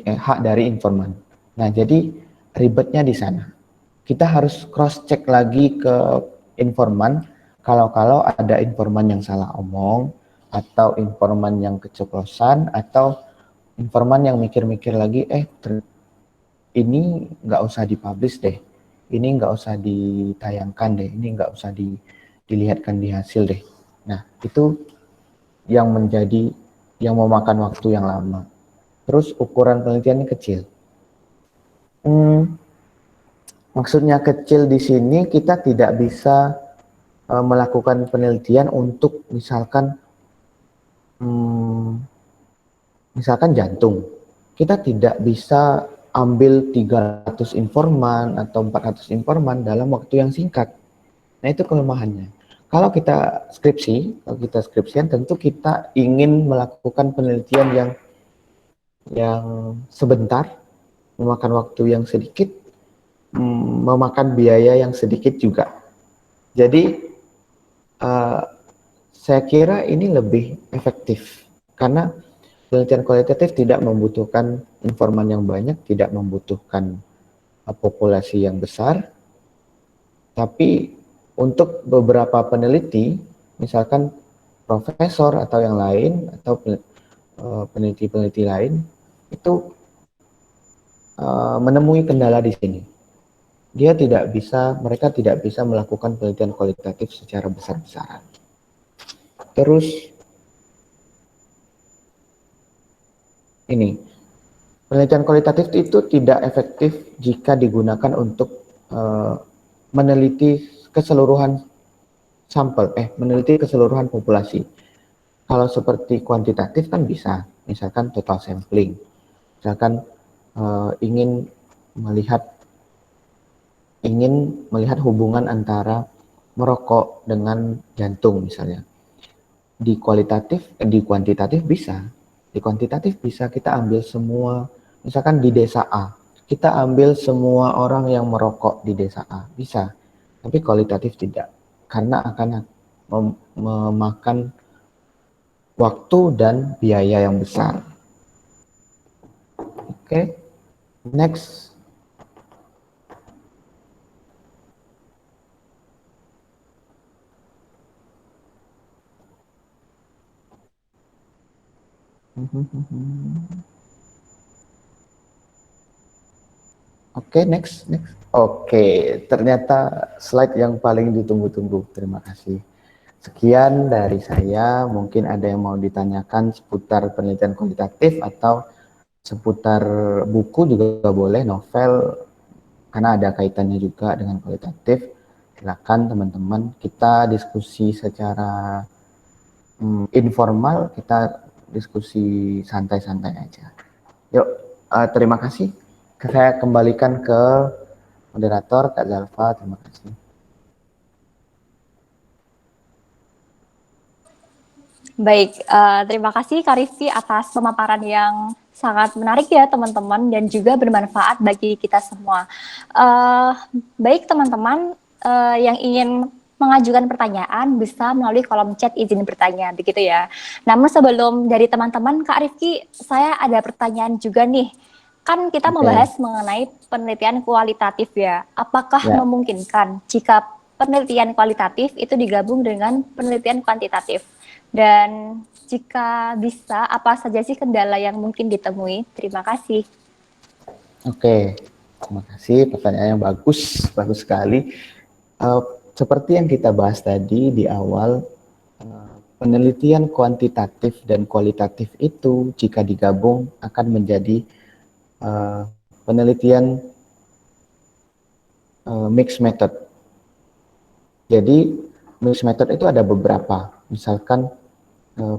hak dari informan. Nah, jadi ribetnya di sana. Kita harus cross check lagi ke informan, kalau ada informan yang salah omong, atau informan yang keceplosan, atau informan yang mikir-mikir lagi, ini nggak usah dipublish deh, ini nggak usah ditayangkan deh, ini nggak usah dilihatkan di hasil deh. Nah, itu yang memakan waktu yang lama. Terus ukuran penelitiannya kecil. Maksudnya kecil di sini kita tidak bisa melakukan penelitian untuk misalkan jantung. Kita tidak bisa ambil 300 informan atau 400 informan dalam waktu yang singkat. Nah, itu kelemahannya. Kalau kita skripsian, tentu kita ingin melakukan penelitian yang sebentar, memakan waktu yang sedikit, memakan biaya yang sedikit juga. Jadi saya kira ini lebih efektif karena penelitian kualitatif tidak membutuhkan informan yang banyak, tidak membutuhkan populasi yang besar, tapi untuk beberapa peneliti, misalkan profesor atau yang lain, atau peneliti-peneliti lain, itu menemui kendala di sini. Mereka tidak bisa melakukan penelitian kualitatif secara besar-besaran. Terus ini, Penelitian kualitatif itu tidak efektif jika digunakan untuk meneliti keseluruhan meneliti keseluruhan populasi. Kalau seperti kuantitatif kan bisa, misalkan total sampling, misalkan ingin melihat hubungan antara merokok dengan jantung misalnya. Di kuantitatif bisa. Di kuantitatif bisa kita ambil semua, misalkan di desa A, kita ambil semua orang yang merokok di desa A, bisa. Tapi kualitatif tidak, karena akan memakan waktu dan biaya yang besar. Oke, next. Oke, next. Oke, ternyata slide yang paling ditunggu-tunggu. Terima kasih. Sekian dari saya. Mungkin ada yang mau ditanyakan seputar penelitian kualitatif atau seputar buku juga boleh, novel, karena ada kaitannya juga dengan kualitatif. Silakan teman-teman, kita diskusi secara informal, kita diskusi santai-santai aja. Yuk, terima kasih. Saya kembalikan ke moderator, Kak Zalfa. Terima kasih. Baik, terima kasih Kak Rifki atas pemaparan yang sangat menarik ya teman-teman dan juga bermanfaat bagi kita semua. Baik teman-teman yang ingin mengajukan pertanyaan bisa melalui kolom chat izin bertanya, begitu ya. Namun sebelum dari teman-teman Kak Rifki, saya ada pertanyaan juga nih. Kan kita membahas mengenai penelitian kualitatif ya. Apakah memungkinkan jika penelitian kualitatif itu digabung dengan penelitian kuantitatif? Dan jika bisa, apa saja sih kendala yang mungkin ditemui? Terima kasih. Oke, terima kasih. Pertanyaannya bagus sekali. Seperti yang kita bahas tadi di awal, penelitian kuantitatif dan kualitatif itu jika digabung akan menjadi penelitian mixed method. Jadi mixed method itu ada beberapa. Misalkan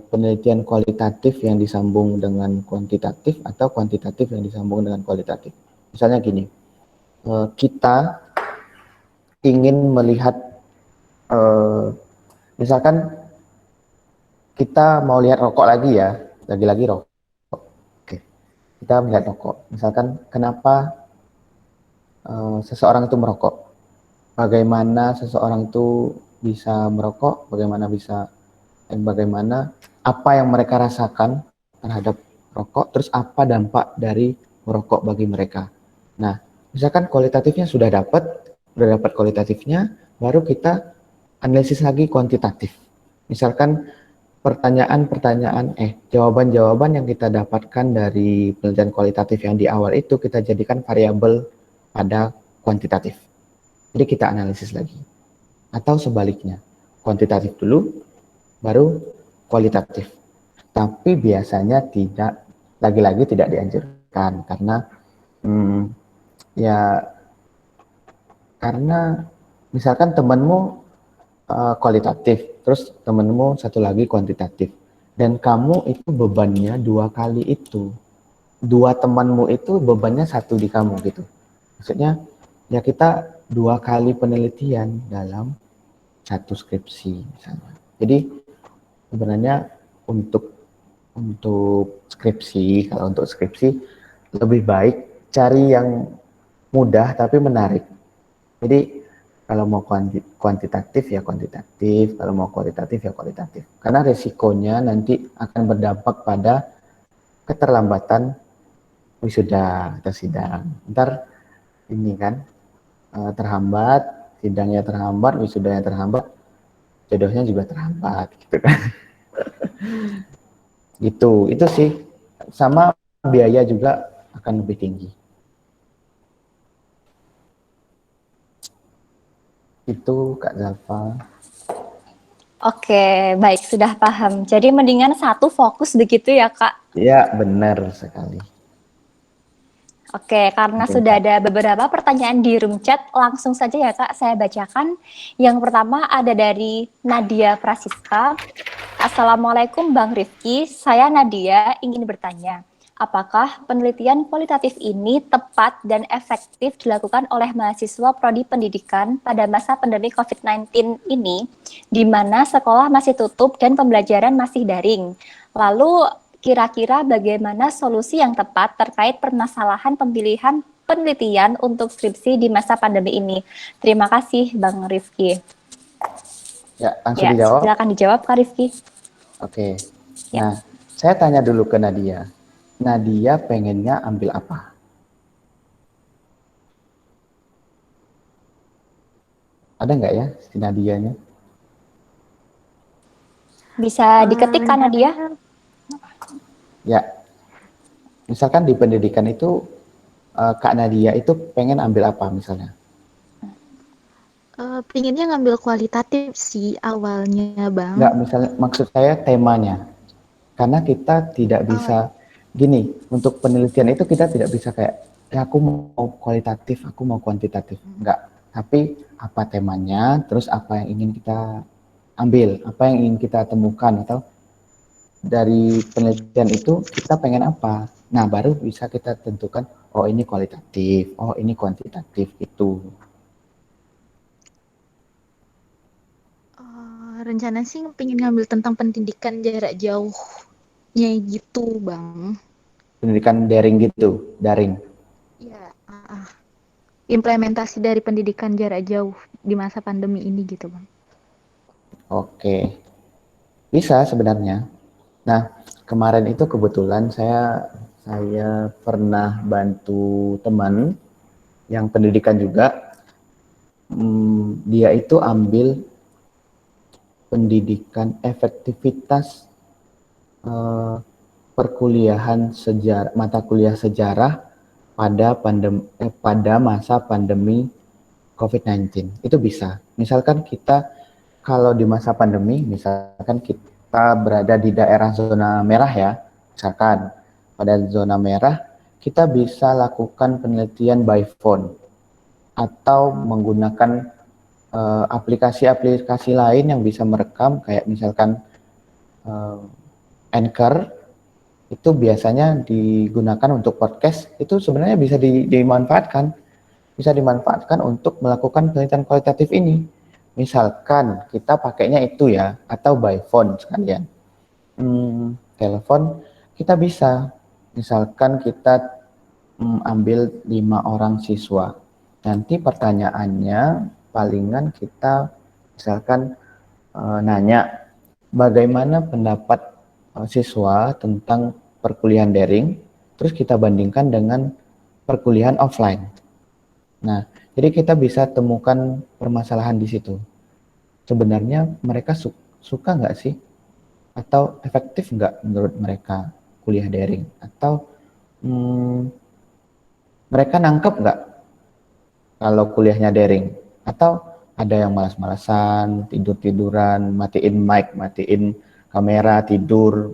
penelitian kualitatif yang disambung dengan kuantitatif atau kuantitatif yang disambung dengan kualitatif. Misalnya gini, kita ingin melihat, misalkan kita mau lihat rokok lagi ya, lagi-lagi rokok. Oke, kita melihat rokok. Misalkan kenapa seseorang itu merokok, bagaimana seseorang itu bisa merokok, bagaimana apa yang mereka rasakan terhadap rokok, terus apa dampak dari merokok bagi mereka. Nah, misalkan kualitatifnya sudah dapat kualitatifnya, baru kita analisis lagi kuantitatif. Misalkan jawaban-jawaban yang kita dapatkan dari penelitian kualitatif yang di awal itu kita jadikan variabel pada kuantitatif. Jadi kita analisis lagi. Atau sebaliknya, kuantitatif dulu, baru kualitatif. Tapi biasanya lagi-lagi tidak dianjurkan karena misalkan temanmu kualitatif, terus temanmu satu lagi kuantitatif, dan kamu itu bebannya 2 kali itu, 2 temanmu itu bebannya 1 di kamu gitu. Maksudnya ya kita 2 kali penelitian dalam 1 skripsi misalnya. Jadi sebenarnya untuk skripsi, kalau untuk skripsi lebih baik cari yang mudah tapi menarik. Jadi kalau mau kuantitatif ya kuantitatif, kalau mau kualitatif ya kualitatif. Karena resikonya nanti akan berdampak pada keterlambatan wisuda atau sidang. Ntar ini kan terhambat, sidangnya terhambat, wisudanya terhambat, jodohnya juga terhambat gitu kan. Gitu, itu sih. Sama biaya juga akan lebih tinggi. Itu Kak Zalfa. Oke, baik, sudah paham. Jadi mendingan satu fokus begitu ya, Kak? Ya, benar sekali. Oke, karena Mungkin sudah Kak. ada beberapa pertanyaan di room chat, langsung saja ya Kak, saya bacakan. Yang pertama ada dari Nadia Prasiska. Assalamualaikum Bang Rifki, saya Nadia ingin bertanya, apakah penelitian kualitatif ini tepat dan efektif dilakukan oleh mahasiswa prodi pendidikan pada masa pandemi COVID-19 ini, di mana sekolah masih tutup dan pembelajaran masih daring? Lalu kira-kira bagaimana solusi yang tepat terkait permasalahan pemilihan penelitian untuk skripsi di masa pandemi ini? Terima kasih Bang Rifki. Ya, langsung Ya, dijawab. silakan dijawab Kak Rifki. Oke. Ya. Nah, saya tanya dulu ke Nadia. Nadia pengennya ambil apa? Ada nggak ya si Nadianya? Bisa diketik karena dia. Rencananya Ya, misalkan di pendidikan itu Kak Nadia itu pengen ambil apa misalnya? pinginnya ngambil kualitatif sih awalnya, Bang. Nggak, misalnya maksud saya temanya. Karena kita tidak Oh, bisa gini, untuk penelitian itu kita tidak bisa kayak ya aku mau kualitatif, aku mau kuantitatif. Enggak. Tapi apa temanya, terus apa yang ingin kita ambil, apa yang ingin kita temukan atau dari penelitian itu kita pengen apa. Nah, baru bisa kita tentukan oh ini kualitatif, oh ini kuantitatif itu. rencana sih pengen ngambil tentang pendidikan jarak jauhnya gitu, Bang. Pendidikan daring gitu, daring. Ya, implementasi dari pendidikan jarak jauh di masa pandemi ini gitu, Bang. Oke, bisa sebenarnya. Nah, kemarin itu kebetulan saya pernah bantu teman yang pendidikan juga. Dia itu ambil pendidikan efektivitas eh, perkuliahan sejarah, mata kuliah sejarah pada masa pandemi COVID-19. Itu bisa. Misalkan kita kalau di masa pandemi, misalkan kita berada di daerah zona merah ya, misalkan pada zona merah, kita bisa lakukan penelitian by phone atau menggunakan aplikasi-aplikasi lain yang bisa merekam, kayak misalkan uh, Anchor, itu biasanya digunakan untuk podcast, itu sebenarnya bisa dimanfaatkan untuk melakukan penelitian kualitatif ini. Misalkan kita pakainya itu ya, atau by phone sekalian. Telepon kita bisa, misalkan kita ambil 5 orang siswa. Nanti pertanyaannya palingan kita misalkan nanya bagaimana pendapat siswa tentang perkuliahan daring, terus kita bandingkan dengan perkuliahan offline. Nah, jadi kita bisa temukan permasalahan di situ. Sebenarnya mereka suka nggak sih? Atau efektif nggak menurut mereka kuliah daring? Atau hmm, mereka nangkep nggak kalau kuliahnya daring? Atau ada yang malas-malasan, tidur-tiduran, matiin mic, matiin kamera, tidur,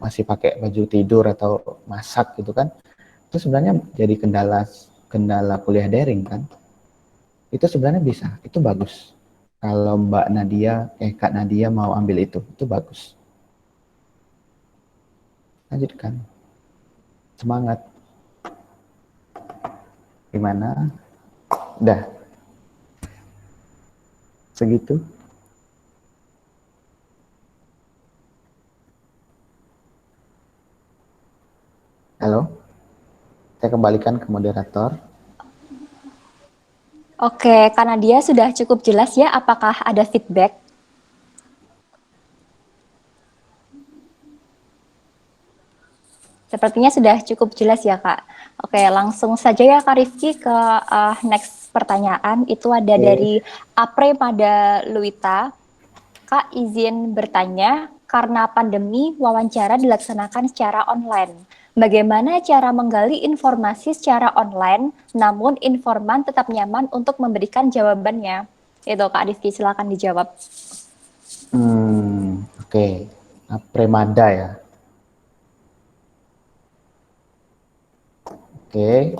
masih pakai baju tidur atau masak gitu kan? Itu sebenarnya jadi kendala kendala kuliah daring kan? Itu sebenarnya bisa, itu bagus. Kalau Kak Nadia mau ambil itu bagus. Lanjutkan, semangat. Gimana? Udah, segitu. Halo, saya kembalikan ke moderator. Oke, karena dia sudah cukup jelas ya, apakah ada feedback? Sepertinya sudah cukup jelas ya Kak. Oke, langsung saja ya Kak Rifki ke next pertanyaan. Itu ada Oke. dari Apre pada Luita. Kak izin bertanya, karena pandemi wawancara dilaksanakan secara online. Bagaimana cara menggali informasi secara online, namun informan tetap nyaman untuk memberikan jawabannya? Itu Kak Rifki, silakan dijawab. Oke. Premada ya. Oke,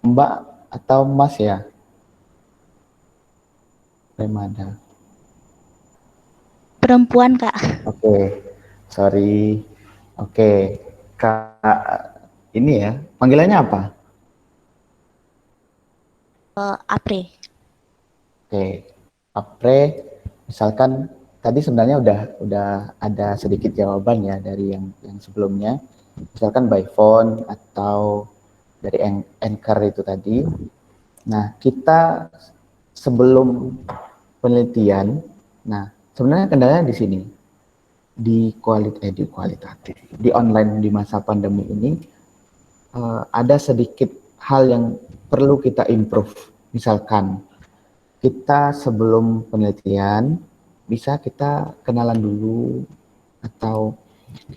Mbak atau Mas ya? Remada. Perempuan, Kak. Oke, sorry. Oke, Kak, ini ya, panggilannya apa? Apre. Oke, Apre, misalkan tadi sebenarnya udah ada sedikit jawaban ya dari yang sebelumnya. Misalkan by phone atau dari Anchor itu tadi. Nah, kita sebelum penelitian, nah sebenarnya kendalanya di sini di kualitatif di online di masa pandemi ini ada sedikit hal yang perlu kita improve. Misalkan kita sebelum penelitian bisa kita kenalan dulu atau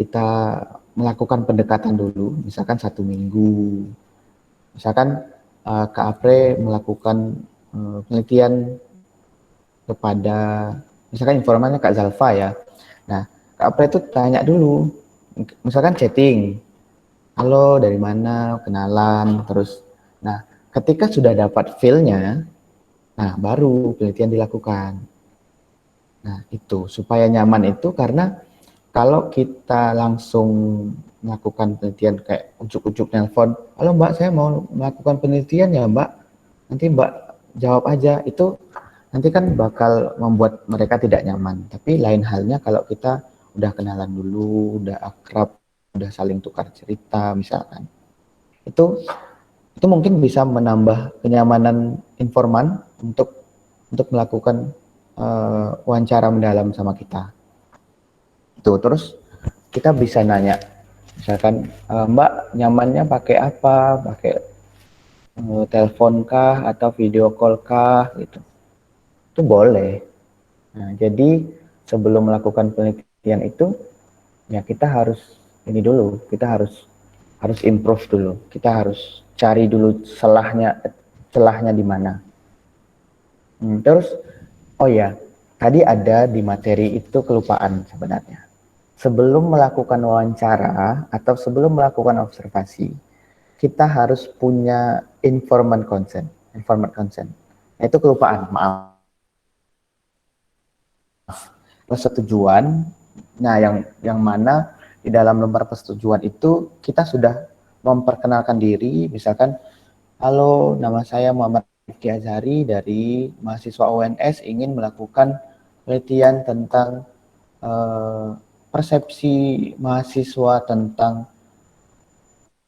kita melakukan pendekatan dulu, misalkan 1 minggu. Misalkan Kak Apre melakukan penelitian kepada misalkan informannya Kak Zalfa ya. Nah, Kak Apre itu tanya dulu, misalkan chatting, halo dari mana, kenalan, terus. Nah, ketika sudah dapat feel-nya, nah baru penelitian dilakukan. Nah, itu supaya nyaman itu karena kalau kita langsung melakukan penelitian kayak ujuk-ujuk nelpon, halo Mbak, saya mau melakukan penelitian ya Mbak, nanti Mbak jawab aja, itu nanti kan bakal membuat mereka tidak nyaman. Tapi lain halnya kalau kita udah kenalan dulu, udah akrab, udah saling tukar cerita misalkan, itu itu mungkin bisa menambah kenyamanan informan untuk melakukan wawancara mendalam sama kita. Itu terus kita bisa nanya, misalkan Mbak nyamannya pakai apa? Pakai telepon kah atau video call kah gitu. Itu boleh. Nah, jadi sebelum melakukan penelitian itu ya kita harus ini dulu, kita harus improve dulu. Kita harus cari dulu celahnya di mana. Terus oh ya, tadi ada di materi itu kelupaan sebenarnya. Sebelum melakukan wawancara atau sebelum melakukan observasi, kita harus punya informed consent. Informed consent. Itu kelupaan, maaf. Persetujuan. Nah, yang mana di dalam lembar persetujuan itu kita sudah memperkenalkan diri, misalkan, halo, nama saya Muhammad Rifki Azhari dari mahasiswa UNS ingin melakukan penelitian tentang persepsi mahasiswa tentang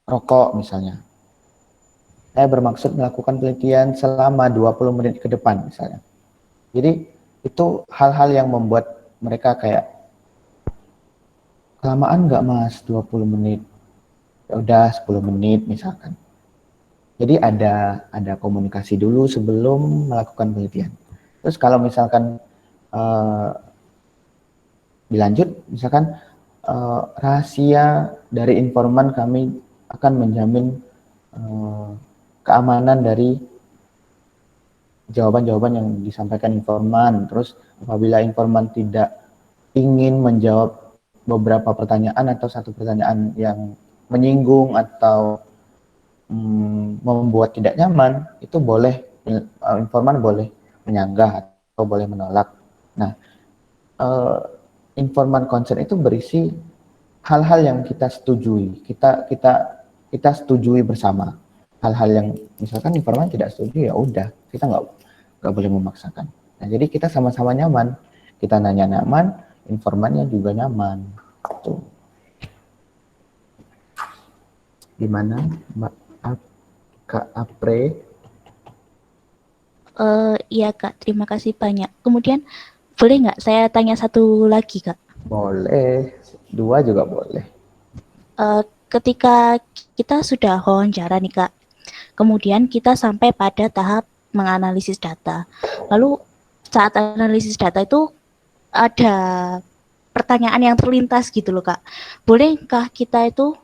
rokok misalnya. Saya bermaksud melakukan penelitian selama 20 menit ke depan misalnya. Jadi itu hal-hal yang membuat mereka kayak, kelamaan nggak mas 20 menit? Ya udah 10 menit misalkan. Jadi ada komunikasi dulu sebelum melakukan penelitian. Terus kalau misalkan dilanjut, misalkan rahasia dari informan kami akan menjamin keamanan dari jawaban-jawaban yang disampaikan informan. Terus apabila informan tidak ingin menjawab beberapa pertanyaan atau satu pertanyaan yang menyinggung atau membuat tidak nyaman, itu boleh informan boleh menyanggah atau boleh menolak. Nah, informan consent itu berisi hal-hal yang kita setujui, kita setujui bersama. Hal-hal yang misalkan informan tidak setuju, ya udah kita nggak boleh memaksakan. Nah, jadi kita sama-sama nyaman, kita nanya nyaman, informannya juga nyaman. Tuh. Gimana Mbak Kak Apre? Iya, Kak. Terima kasih banyak. Kemudian, boleh nggak saya tanya satu lagi, Kak? Boleh, 2 juga boleh. Ketika kita sudah wawancara nih, Kak, kemudian kita sampai pada tahap menganalisis data. Lalu saat analisis data itu ada pertanyaan yang terlintas gitu loh, Kak. Bolehkah kita itu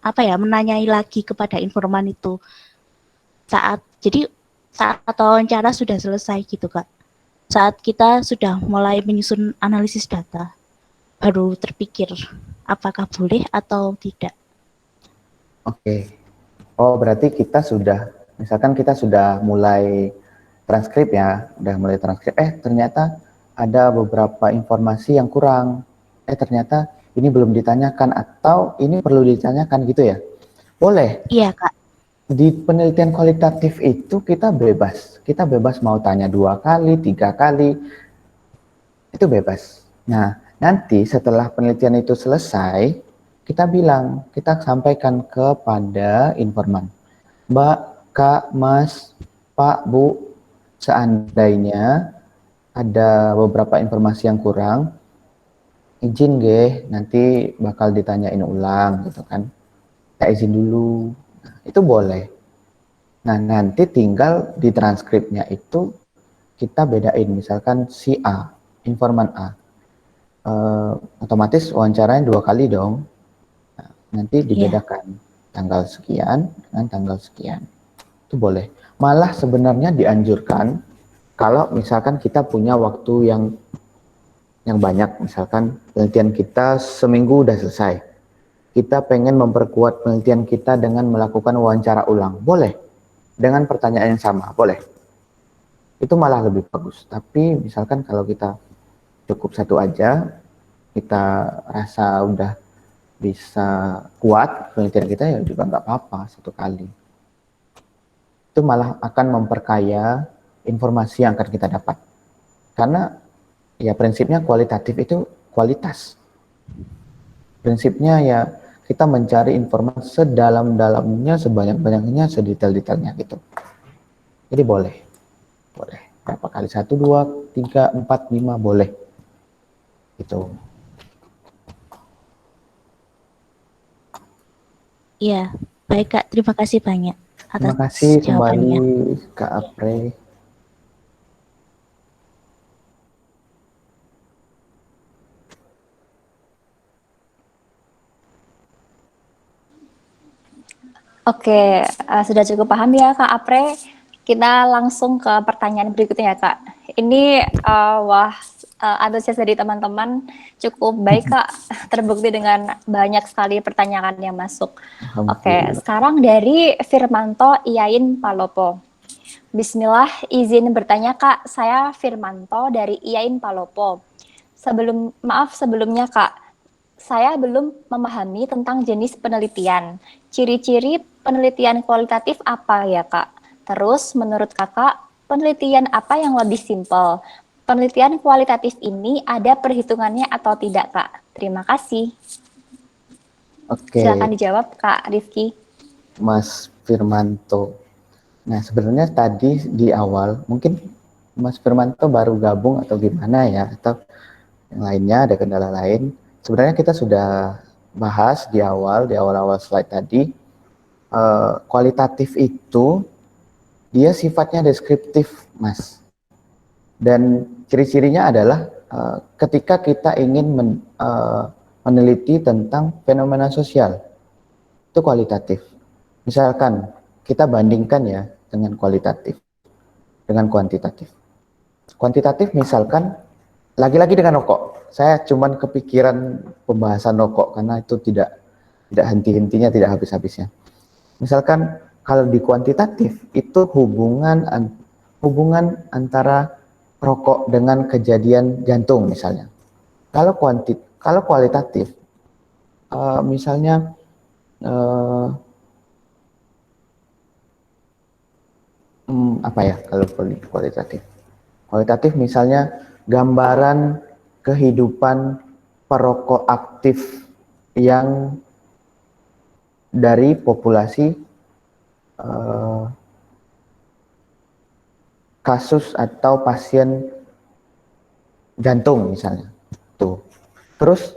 menanyai lagi kepada informan itu jadi saat wawancara sudah selesai gitu, Kak. Saat kita sudah mulai menyusun analisis data, baru terpikir apakah boleh atau tidak. Oke. Oh, berarti kita sudah, misalkan kita sudah mulai transkrip ya, udah mulai transkrip, ternyata ada beberapa informasi yang kurang, ternyata ini belum ditanyakan atau ini perlu ditanyakan gitu ya. Boleh, Iya, Kak. di penelitian kualitatif itu kita bebas mau tanya 2 kali, 3 kali, itu bebas. Nah, nanti setelah penelitian itu selesai, kita sampaikan kepada informan. Mbak, Kak, Mas, Pak, Bu, seandainya ada beberapa informasi yang kurang, izin nggih, nanti bakal ditanyain ulang gitu kan. Saya izin dulu. Nah, itu boleh. Nah, nanti tinggal di transkripnya itu kita bedain, misalkan si A, informan A, otomatis wawancaranya 2 kali dong. Nah, nanti Iya. dibedakan tanggal sekian dengan tanggal sekian. Itu boleh. Malah sebenarnya dianjurkan kalau misalkan kita punya waktu yang banyak, misalkan penelitian kita seminggu udah selesai, kita pengen memperkuat penelitian kita dengan melakukan wawancara ulang, boleh. Dengan pertanyaan yang sama, boleh. Itu malah lebih bagus. Tapi misalkan kalau kita cukup satu aja, kita rasa udah bisa kuat penelitian kita, ya juga nggak apa-apa 1 kali. Itu malah akan memperkaya informasi yang akan kita dapat. Karena ya prinsipnya kualitatif itu kualitas. Prinsipnya ya kita mencari informasi sedalam-dalamnya, sebanyak-banyaknya, sedetail-detailnya gitu. Jadi boleh. Berapa kali? 1, 2, 3, 4, 5 boleh. Gitu. Iya. Baik, Kak. Terima kasih banyak Terima atas kasih kembali jawabannya. Kak Apre. Oke, sudah cukup paham ya Kak Apre. Kita langsung ke pertanyaan berikutnya ya Kak. Ini antusias dari teman-teman cukup baik Kak, terbukti dengan banyak sekali pertanyaan yang masuk. Oke, Alhamdulillah. sekarang dari Firmanto Iain Palopo. Bismillah, izin bertanya Kak, saya Firmanto dari Iain Palopo. Sebelumnya Kak, saya belum memahami tentang jenis penelitian. Ciri-ciri penelitian kualitatif apa ya, Kak? Terus, menurut Kakak, penelitian apa yang lebih simpel? Penelitian kualitatif ini ada perhitungannya atau tidak, Kak? Terima kasih. Oke, Silakan dijawab, Kak Rifki. Mas Firmanto. Nah, sebenarnya tadi di awal, mungkin Mas Firmanto baru gabung atau gimana ya, atau yang lainnya ada kendala lain. Sebenarnya kita sudah bahas di awal-awal slide tadi, kualitatif itu dia sifatnya deskriptif, Mas. Dan ciri-cirinya adalah ketika kita ingin meneliti tentang fenomena sosial, itu kualitatif. Misalkan kita bandingkan ya dengan kualitatif, dengan kuantitatif. Kuantitatif misalkan lagi-lagi dengan rokok. Saya cuman kepikiran pembahasan rokok karena itu tidak henti-hentinya, tidak habis-habisnya. Misalkan kalau di kuantitatif itu hubungan antara rokok dengan kejadian jantung misalnya. Kalau kualitatif, misalnya apa ya kalau kualitatif? Kualitatif misalnya gambaran kehidupan perokok aktif yang dari populasi kasus atau pasien jantung misalnya. Tuh. Terus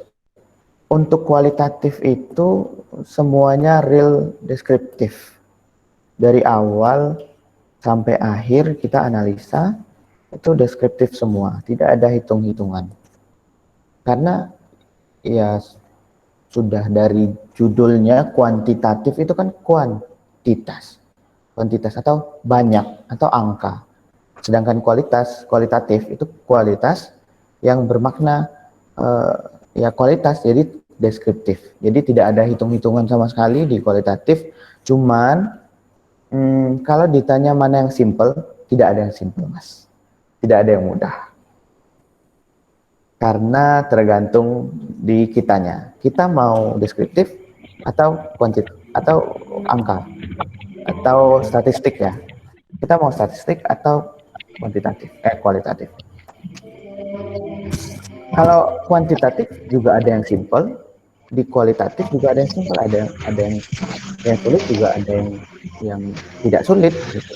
untuk kualitatif itu semuanya real deskriptif. Dari awal sampai akhir kita analisa itu deskriptif semua, tidak ada hitung-hitungan. Karena ya sudah dari judulnya kuantitatif itu kan kuantitas. Kuantitas atau banyak atau angka. Sedangkan kualitatif itu kualitas yang bermakna ya kualitas, jadi deskriptif. Jadi tidak ada hitung-hitungan sama sekali di kualitatif, Cuman kalau ditanya mana yang simple, tidak ada yang simple, Mas. Tidak ada yang mudah. Karena tergantung di kitanya. Kita mau deskriptif atau atau angka atau statistik ya. Kita mau statistik atau kualitatif. Kalau kuantitatif juga ada yang simple, di kualitatif juga ada yang simple, ada yang sulit, juga ada yang tidak sulit gitu.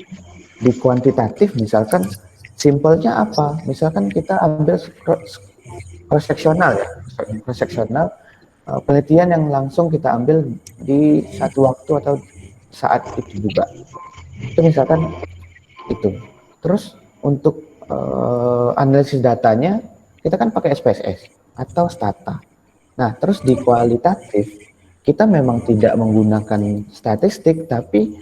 Di kuantitatif misalkan simpelnya apa? Misalkan kita ambil cross sectional ya, cross sectional penelitian yang langsung kita ambil di satu waktu atau saat itu juga. Itu misalkan itu. Terus untuk analisis datanya kita kan pakai SPSS atau Stata. Nah, terus di kualitatif kita memang tidak menggunakan statistik, tapi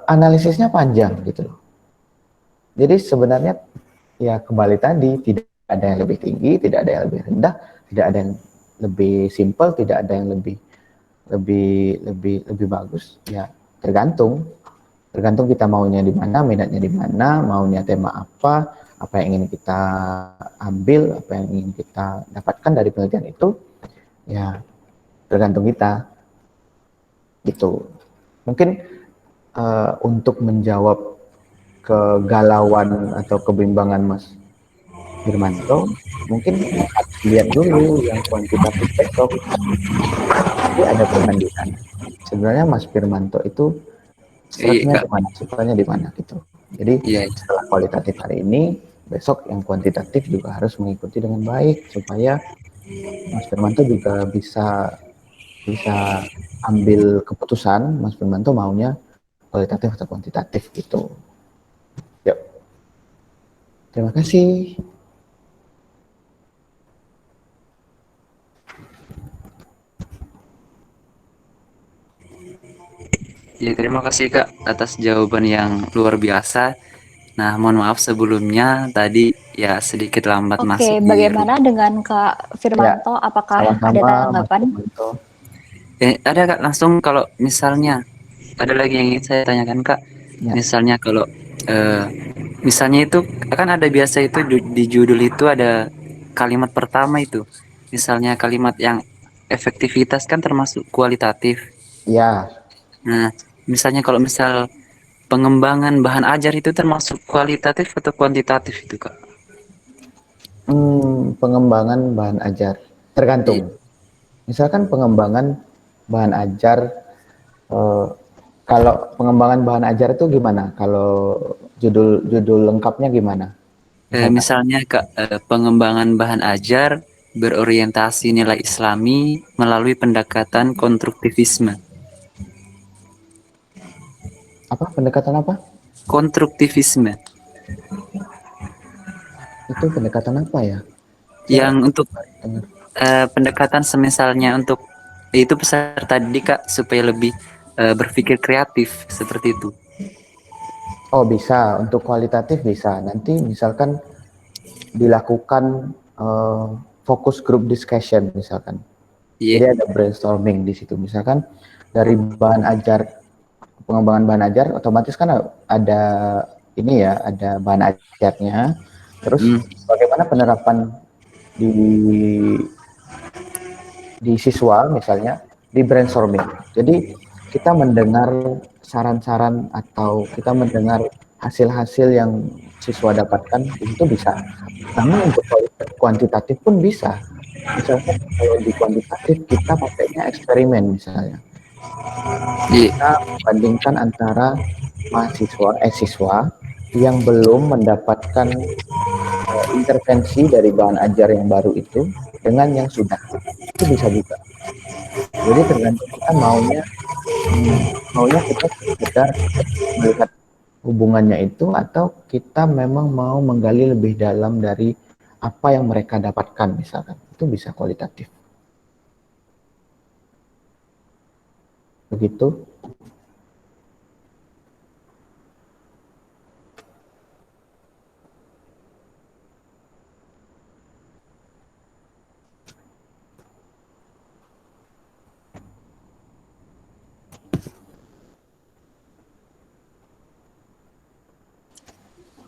analisisnya panjang gitu loh. Jadi sebenarnya ya kembali tadi, tidak ada yang lebih tinggi, tidak ada yang lebih rendah, tidak ada yang lebih simpel, tidak ada yang lebih bagus. Ya tergantung kita maunya di mana, minatnya di mana, maunya tema apa yang ingin kita ambil, apa yang ingin kita dapatkan dari penelitian itu, ya tergantung kita gitu. Mungkin untuk menjawab kegalauan atau kebimbangan Mas Firmanto, mungkin harus lihat dulu yang kuantitatif besok, tapi ada perbandingan. Sebenarnya Mas Firmanto itu Iya streknya kak. di mana, sukanya di mana gitu. Jadi Iya. setelah kualitatif hari ini, besok yang kuantitatif juga harus mengikuti dengan baik supaya Mas Firmanto juga bisa bisa ambil keputusan Mas Firmanto maunya kualitatif atau kuantitatif gitu. Yuk, terima kasih. Ya, terima kasih Kak atas jawaban yang luar biasa. Nah, mohon maaf sebelumnya tadi ya sedikit lambat Oke, masuk di bagaimana room. dengan Kak Ya, Firmanto? Apakah ada sama-sama Mas tanggapan? Firmanto. Ada Kak, langsung kalau misalnya ada lagi yang ingin saya tanyakan Kak. Ya, Misalnya kalau eh, misalnya itu kan ada biasa itu di judul itu ada kalimat pertama itu. Misalnya kalimat yang efektivitas kan termasuk kualitatif. ya. Nah, misalnya kalau misal pengembangan bahan ajar itu termasuk kualitatif atau kuantitatif itu, Kak? Pengembangan bahan ajar Iya. tergantung. Misalkan pengembangan bahan ajar, eh, kalau pengembangan bahan ajar itu gimana? Kalau judul lengkapnya gimana? Misalkan, Misalnya, Kak, pengembangan bahan ajar berorientasi nilai Islami melalui pendekatan konstruktivisme. apa pendekatan apa? Konstruktivisme Itu pendekatan apa ya? Saya yang untuk dengar. pendekatan semisalnya untuk itu peserta didik, Kak, supaya lebih berpikir kreatif seperti itu. Oh bisa, untuk kualitatif bisa. Nanti misalkan dilakukan fokus group discussion misalkan. Iya. Jadi ada brainstorming di situ. Misalkan dari bahan ajar, pengembangan bahan ajar, otomatis kan ada ini ya, ada bahan ajarnya. Terus Hmm. bagaimana penerapan di siswa misalnya di brainstorming. Jadi kita mendengar saran-saran atau kita mendengar hasil-hasil yang siswa dapatkan itu bisa. Namun untuk kuantitatif pun bisa. Misalkan kalau di kuantitatif kita pakainya eksperimen misalnya. Iya. Kita bandingkan antara siswa yang belum mendapatkan intervensi dari bahan ajar yang baru itu dengan yang sudah. Itu bisa juga. Jadi tergantung kita maunya kita sekedar melihat hubungannya itu atau kita memang mau menggali lebih dalam dari apa yang mereka dapatkan misalkan. Itu bisa kualitatif. Begitu.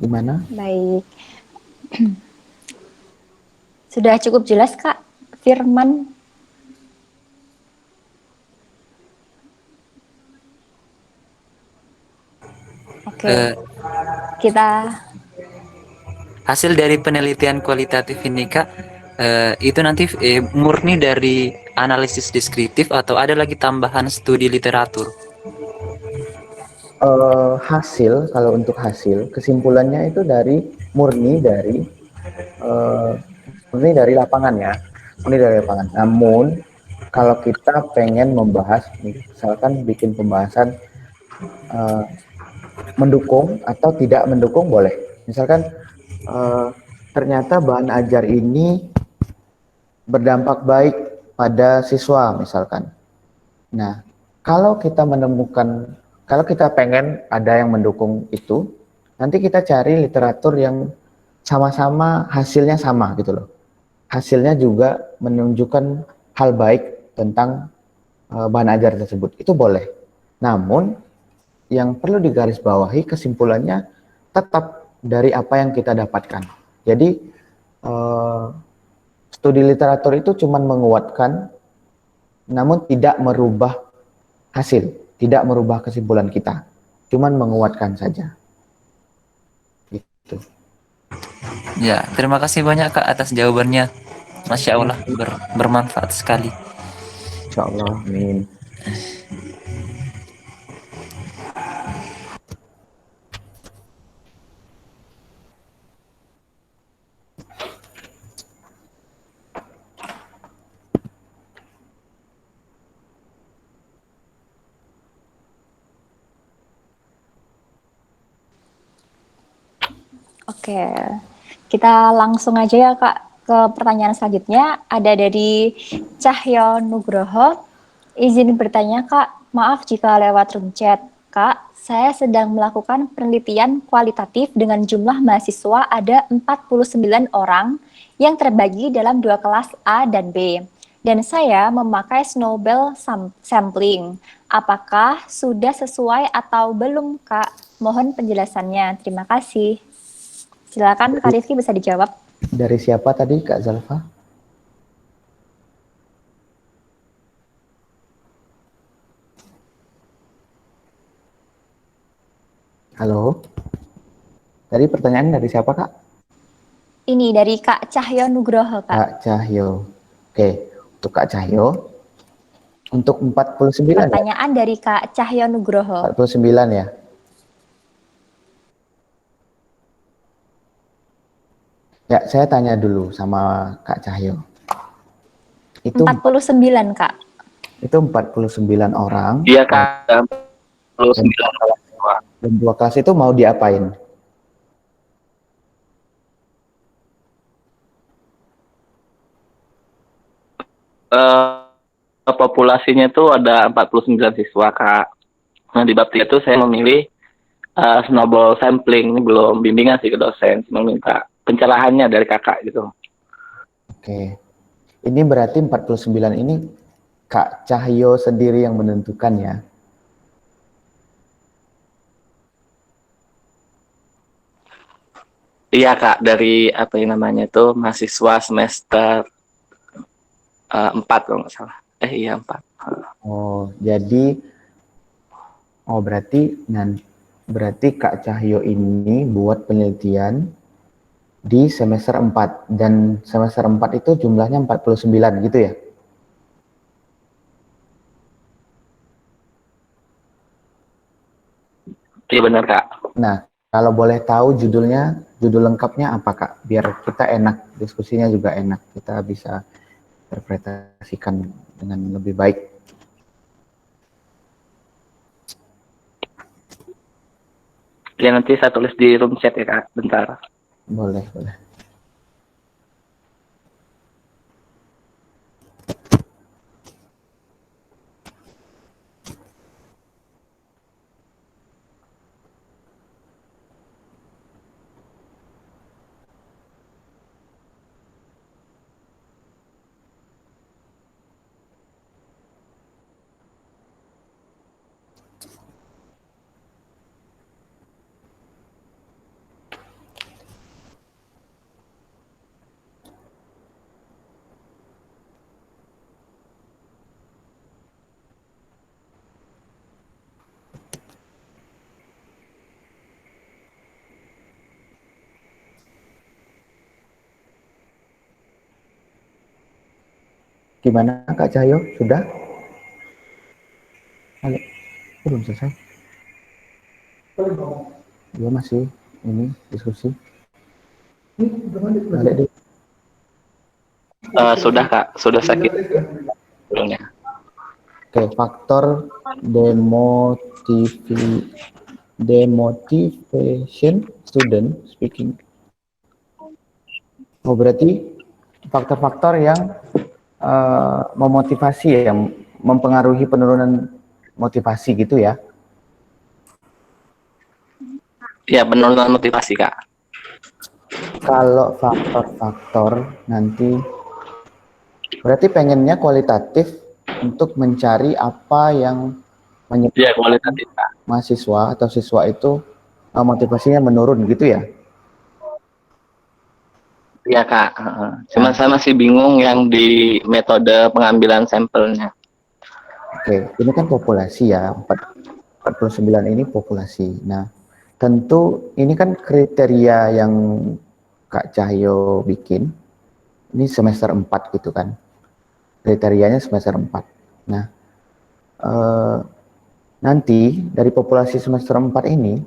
Gimana? Baik. Sudah cukup jelas, Kak Firman? Oke, Eh, kita Hasil dari penelitian kualitatif ini Kak, itu nanti murni dari analisis deskriptif atau ada lagi tambahan studi literatur? Hasil, kalau untuk hasil, kesimpulannya itu eh, murni dari lapangan ya, murni dari lapangan. Namun kalau kita pengen membahas, misalkan bikin pembahasan eh, mendukung atau tidak mendukung boleh. Misalkan eh, ternyata bahan ajar ini berdampak baik pada siswa misalkan. Nah, kalau kita menemukan, kalau kita pengen ada yang mendukung itu, nanti kita cari literatur yang sama-sama hasilnya sama gitu loh. Hasilnya juga menunjukkan hal baik tentang bahan ajar tersebut. Itu boleh. Namun, yang perlu digarisbawahi kesimpulannya tetap dari apa yang kita dapatkan. Jadi, eh, studi literatur itu cuma menguatkan, namun tidak merubah hasil, tidak merubah kesimpulan kita, cuman menguatkan saja. Gitu. Ya, terima kasih banyak Kak atas jawabannya. Masya Allah, bermanfaat sekali. Insya Allah, amin. Oke, kita langsung aja ya Kak ke pertanyaan selanjutnya. Ada dari Cahyo Nugroho. Izin bertanya Kak, maaf jika lewat room chat. Kak, saya sedang melakukan penelitian kualitatif dengan jumlah mahasiswa ada 49 orang yang terbagi dalam dua kelas A dan B. Dan saya memakai snowball sampling. Apakah sudah sesuai atau belum Kak? Mohon penjelasannya. Terima kasih. Silakan Kak Rizky bisa dijawab. Dari siapa tadi Kak Zalfa? Halo? Tadi pertanyaan dari siapa Kak? Ini dari Kak Cahyo Nugroho, Kak. Kak Cahyo. Oke, untuk Kak Cahyo, untuk 49 ya? Pertanyaan dari Kak Cahyo Nugroho. 49 ya? Ya, saya tanya dulu sama Kak Cahyo. Itu 49, Kak. itu 49 orang. Iya Kak, 49 orang. Dan dua kelas itu mau diapain? Populasinya itu ada 49 siswa Kak. Nah di bab 3 itu saya memilih snowball sampling. Ini belum bimbingan sih ke dosen, meminta pencerahannya dari kakak gitu. Oke. Ini berarti 49 ini Kak Cahyo sendiri yang menentukan ya? Iya Kak, dari apa yang namanya itu mahasiswa semester 4 kalau nggak salah. Iya 4. Berarti Kak Cahyo ini buat penelitian di semester 4 dan semester 4 itu jumlahnya 49 gitu ya? Iya benar Kak. Nah, kalau boleh tahu judul lengkapnya apa Kak? Biar kita enak, diskusinya juga enak, kita bisa interpretasikan dengan lebih baik. Ya nanti saya tulis di room chat ya Kak, bentar. Boleh, boleh. Gimana Kak Cahyo? Sudah? Halo? Belum selesai? Dia masih ini diskusi. Balik deh. Sudah Kak, sudah sakit sebelumnya. Oke, faktor demotivation student speaking. Oh, berarti faktor-faktor yang memotivasi ya, yang mempengaruhi penurunan motivasi gitu ya. Ya, penurunan motivasi Kak. Kalau faktor-faktor nanti berarti pengennya kualitatif untuk mencari apa yang Ya, menyebabkan kualitatif Kak. mahasiswa atau siswa itu motivasinya menurun gitu ya. Iya Kak. Cuma Nah, saya masih bingung yang di metode pengambilan sampelnya. oke, ini kan populasi ya, 49 ini populasi. Nah, tentu ini kan kriteria yang Kak Cahyo bikin, ini semester 4 gitu kan. Kriterianya semester 4. Nah, nanti dari populasi semester 4 ini,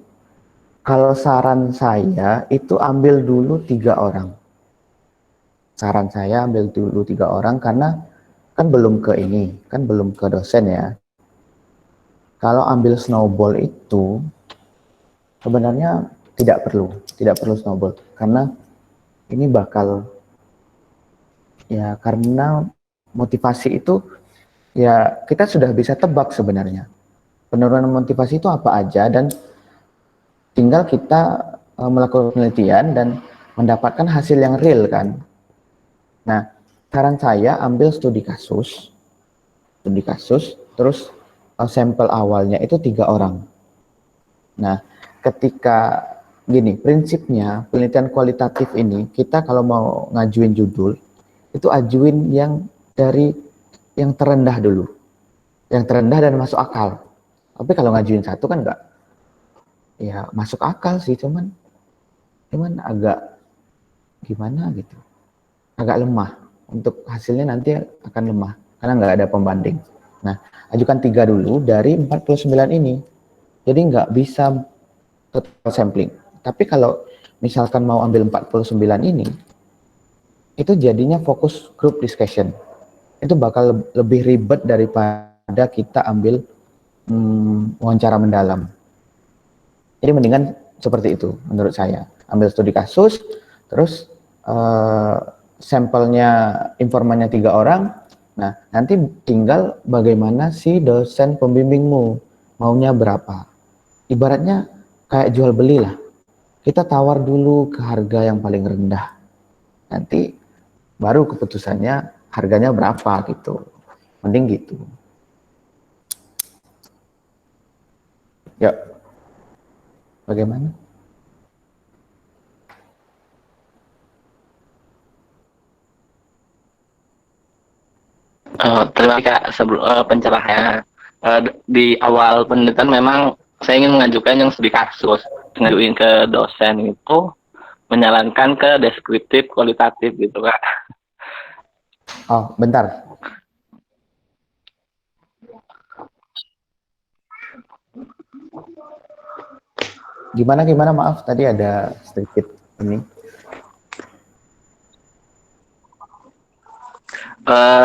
kalau saran saya itu ambil dulu 3 orang. Saran saya ambil dulu 3 orang karena kan belum ke ini, kan belum ke dosen ya. Kalau ambil snowball itu sebenarnya tidak perlu snowball karena ini bakal ya, karena motivasi itu ya kita sudah bisa tebak sebenarnya penurunan motivasi itu apa aja, dan tinggal kita melakukan penelitian dan mendapatkan hasil yang real kan. Nah, saran saya ambil studi kasus terus sampel awalnya itu 3 orang. Nah, ketika gini, prinsipnya penelitian kualitatif ini, kita kalau mau ngajuin judul, itu ajuin yang dari yang terendah dulu. Yang terendah dan masuk akal. Tapi kalau ngajuin satu kan enggak, ya masuk akal sih, cuman agak gimana gitu. Agak lemah. Untuk hasilnya nanti akan lemah, karena nggak ada pembanding. Nah, ajukan 3 dulu dari 49 ini. Jadi nggak bisa total sampling. Tapi kalau misalkan mau ambil 49 ini, itu jadinya fokus group discussion. Itu bakal lebih ribet daripada kita ambil wawancara mendalam. Jadi mendingan seperti itu menurut saya. Ambil studi kasus, terus sampelnya, informannya 3 orang. Nah, nanti tinggal bagaimana si dosen pembimbingmu maunya berapa. Ibaratnya kayak jual beli lah. Kita tawar dulu ke harga yang paling rendah. Nanti baru keputusannya harganya berapa gitu. Mending gitu. Ya, bagaimana? Terima kasih Kak sebelum pencerahannya. Di awal penelitian memang saya ingin mengajukan yang studi kasus, ngajuin ke dosen itu menyarankan ke deskriptif kualitatif gitu Kak. Oh, bentar. Gimana maaf tadi ada sedikit ini.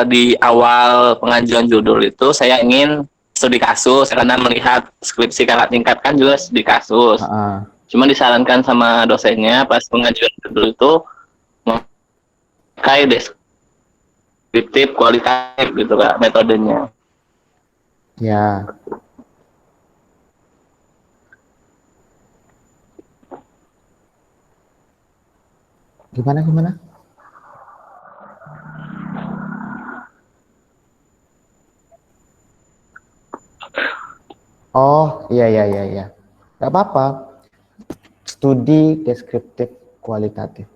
Di awal pengajuan judul itu saya ingin studi kasus karena melihat skripsi kakak tingkat kan juga studi kasus. Cuma disarankan sama dosennya pas pengajuan judul itu memakai deskriptif kualitatif gitu Kak metodenya. Ya. Gimana? Oh, iya. Gak apa-apa. Studi deskriptif kualitatif.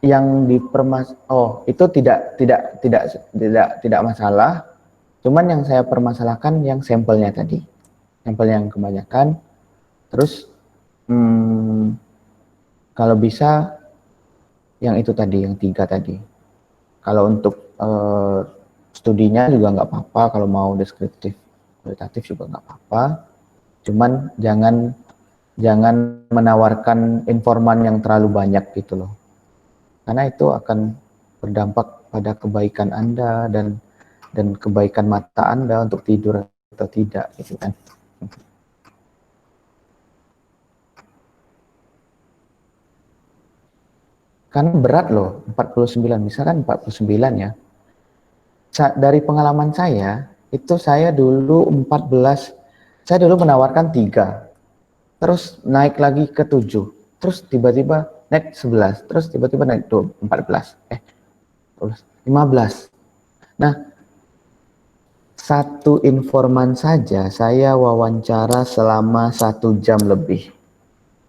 Yang itu tidak masalah. Cuman yang saya permasalahkan yang sampelnya tadi. Sampel yang kebanyakan. Terus kalau bisa yang itu tadi, yang 3 tadi. Kalau untuk studinya juga nggak apa-apa, kalau mau deskriptif kualitatif juga nggak apa-apa. Cuman jangan menawarkan informan yang terlalu banyak gitu loh. Karena itu akan berdampak pada kebaikan Anda dan kebaikan mata Anda untuk tidur atau tidak gitu kan. Kan berat loh, 49, misalkan 49 ya. Dari pengalaman saya, itu saya dulu 14, saya dulu menawarkan 3, terus naik lagi ke 7, terus tiba-tiba naik 11, terus tiba-tiba naik 14, 15. Nah, satu informan saja saya wawancara selama 1 jam lebih.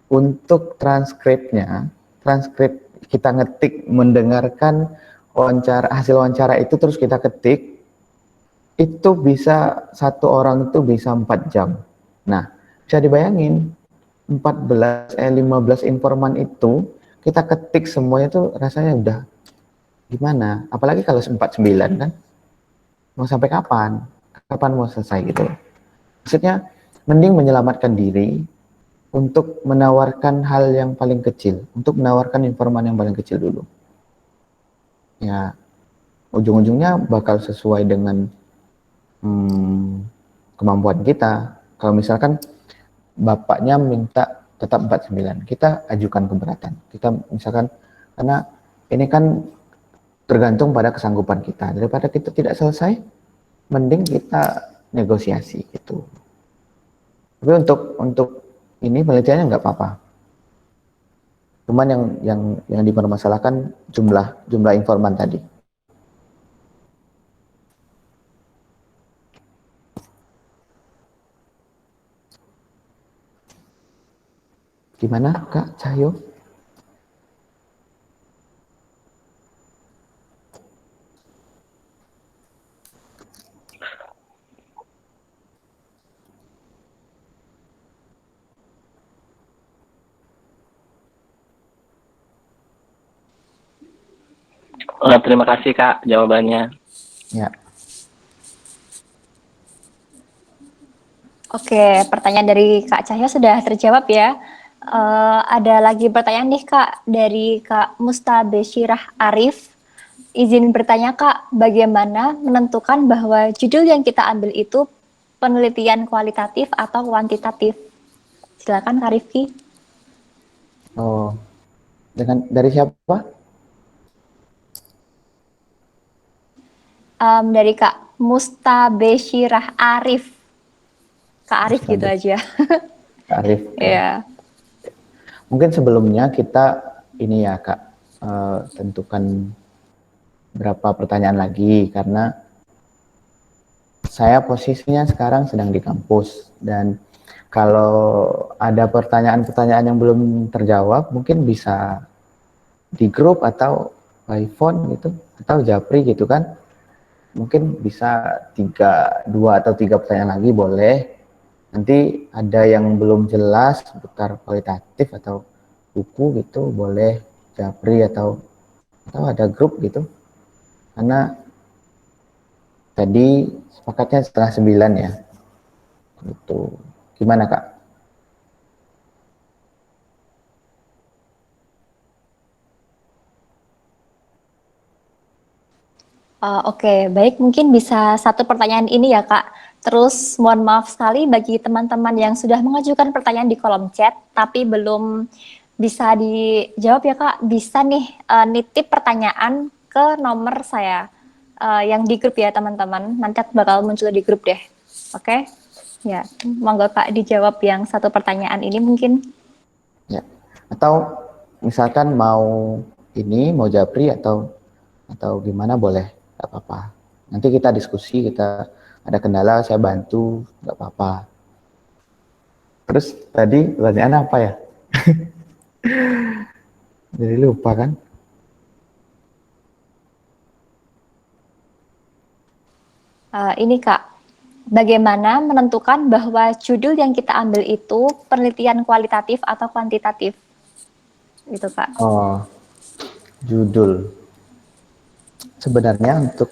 Untuk transkripnya, transkrip kita ngetik, mendengarkan hasil wawancara itu terus kita ketik, itu bisa satu orang itu bisa 4 jam. Nah, bisa dibayangin 15 informan itu kita ketik semuanya tuh rasanya udah gimana? Apalagi kalau 49 kan, mau sampai kapan? Kapan mau selesai gitu? Maksudnya mending menyelamatkan diri untuk menawarkan hal yang paling kecil, untuk menawarkan informan yang paling kecil dulu. Ya, ujung-ujungnya bakal sesuai dengan kemampuan kita. Kalau misalkan bapaknya minta tetap 49, kita ajukan keberatan. Kita misalkan, karena ini kan tergantung pada kesanggupan kita. Daripada kita tidak selesai, mending kita negosiasi gitu. Tapi untuk ini penelitiannya nggak apa-apa. Cuman yang dipermasalahkan jumlah informan tadi. Gimana Kak Cahyo? Terima kasih Kak jawabannya. Ya. Oke, pertanyaan dari Kak Cahyo sudah terjawab ya. Ada lagi pertanyaan nih Kak dari Kak Mustabeshirah Arif. Izin bertanya Kak, bagaimana menentukan bahwa judul yang kita ambil itu penelitian kualitatif atau kuantitatif? Silakan Kak Rifki. Oh, dari siapa? Dari Kak Mustabeshirah Arif. Kak Arif gitu aja. Kak Arif. Iya. Mungkin sebelumnya kita ini ya Kak, tentukan berapa pertanyaan lagi, karena saya posisinya sekarang sedang di kampus, dan kalau ada pertanyaan-pertanyaan yang belum terjawab, mungkin bisa di grup atau by phone gitu, atau japri gitu kan. Mungkin bisa 2 atau 3 pertanyaan lagi boleh. Nanti ada yang belum jelas seputar kualitatif atau buku gitu, boleh japri atau ada grup gitu. Karena tadi sepakatnya setengah 9 ya. Gitu. Gimana Kak? Oke, baik, mungkin bisa satu pertanyaan ini ya Kak. Terus mohon maaf sekali bagi teman-teman yang sudah mengajukan pertanyaan di kolom chat, tapi belum bisa dijawab ya Kak. Bisa nih nitip pertanyaan ke nomor saya yang di grup ya teman-teman. Nanti bakal muncul di grup deh. Oke? Ya, monggo Kak dijawab yang satu pertanyaan ini mungkin. Ya. Atau misalkan mau japri atau gimana boleh. Gak apa-apa. Nanti kita diskusi, kita ada kendala, saya bantu, gak apa-apa. Terus tadi pertanyaan apa ya? Jadi lupa kan? Ini Kak, bagaimana menentukan bahwa judul yang kita ambil itu penelitian kualitatif atau kuantitatif? Itu Kak. Oh, Judul. Sebenarnya untuk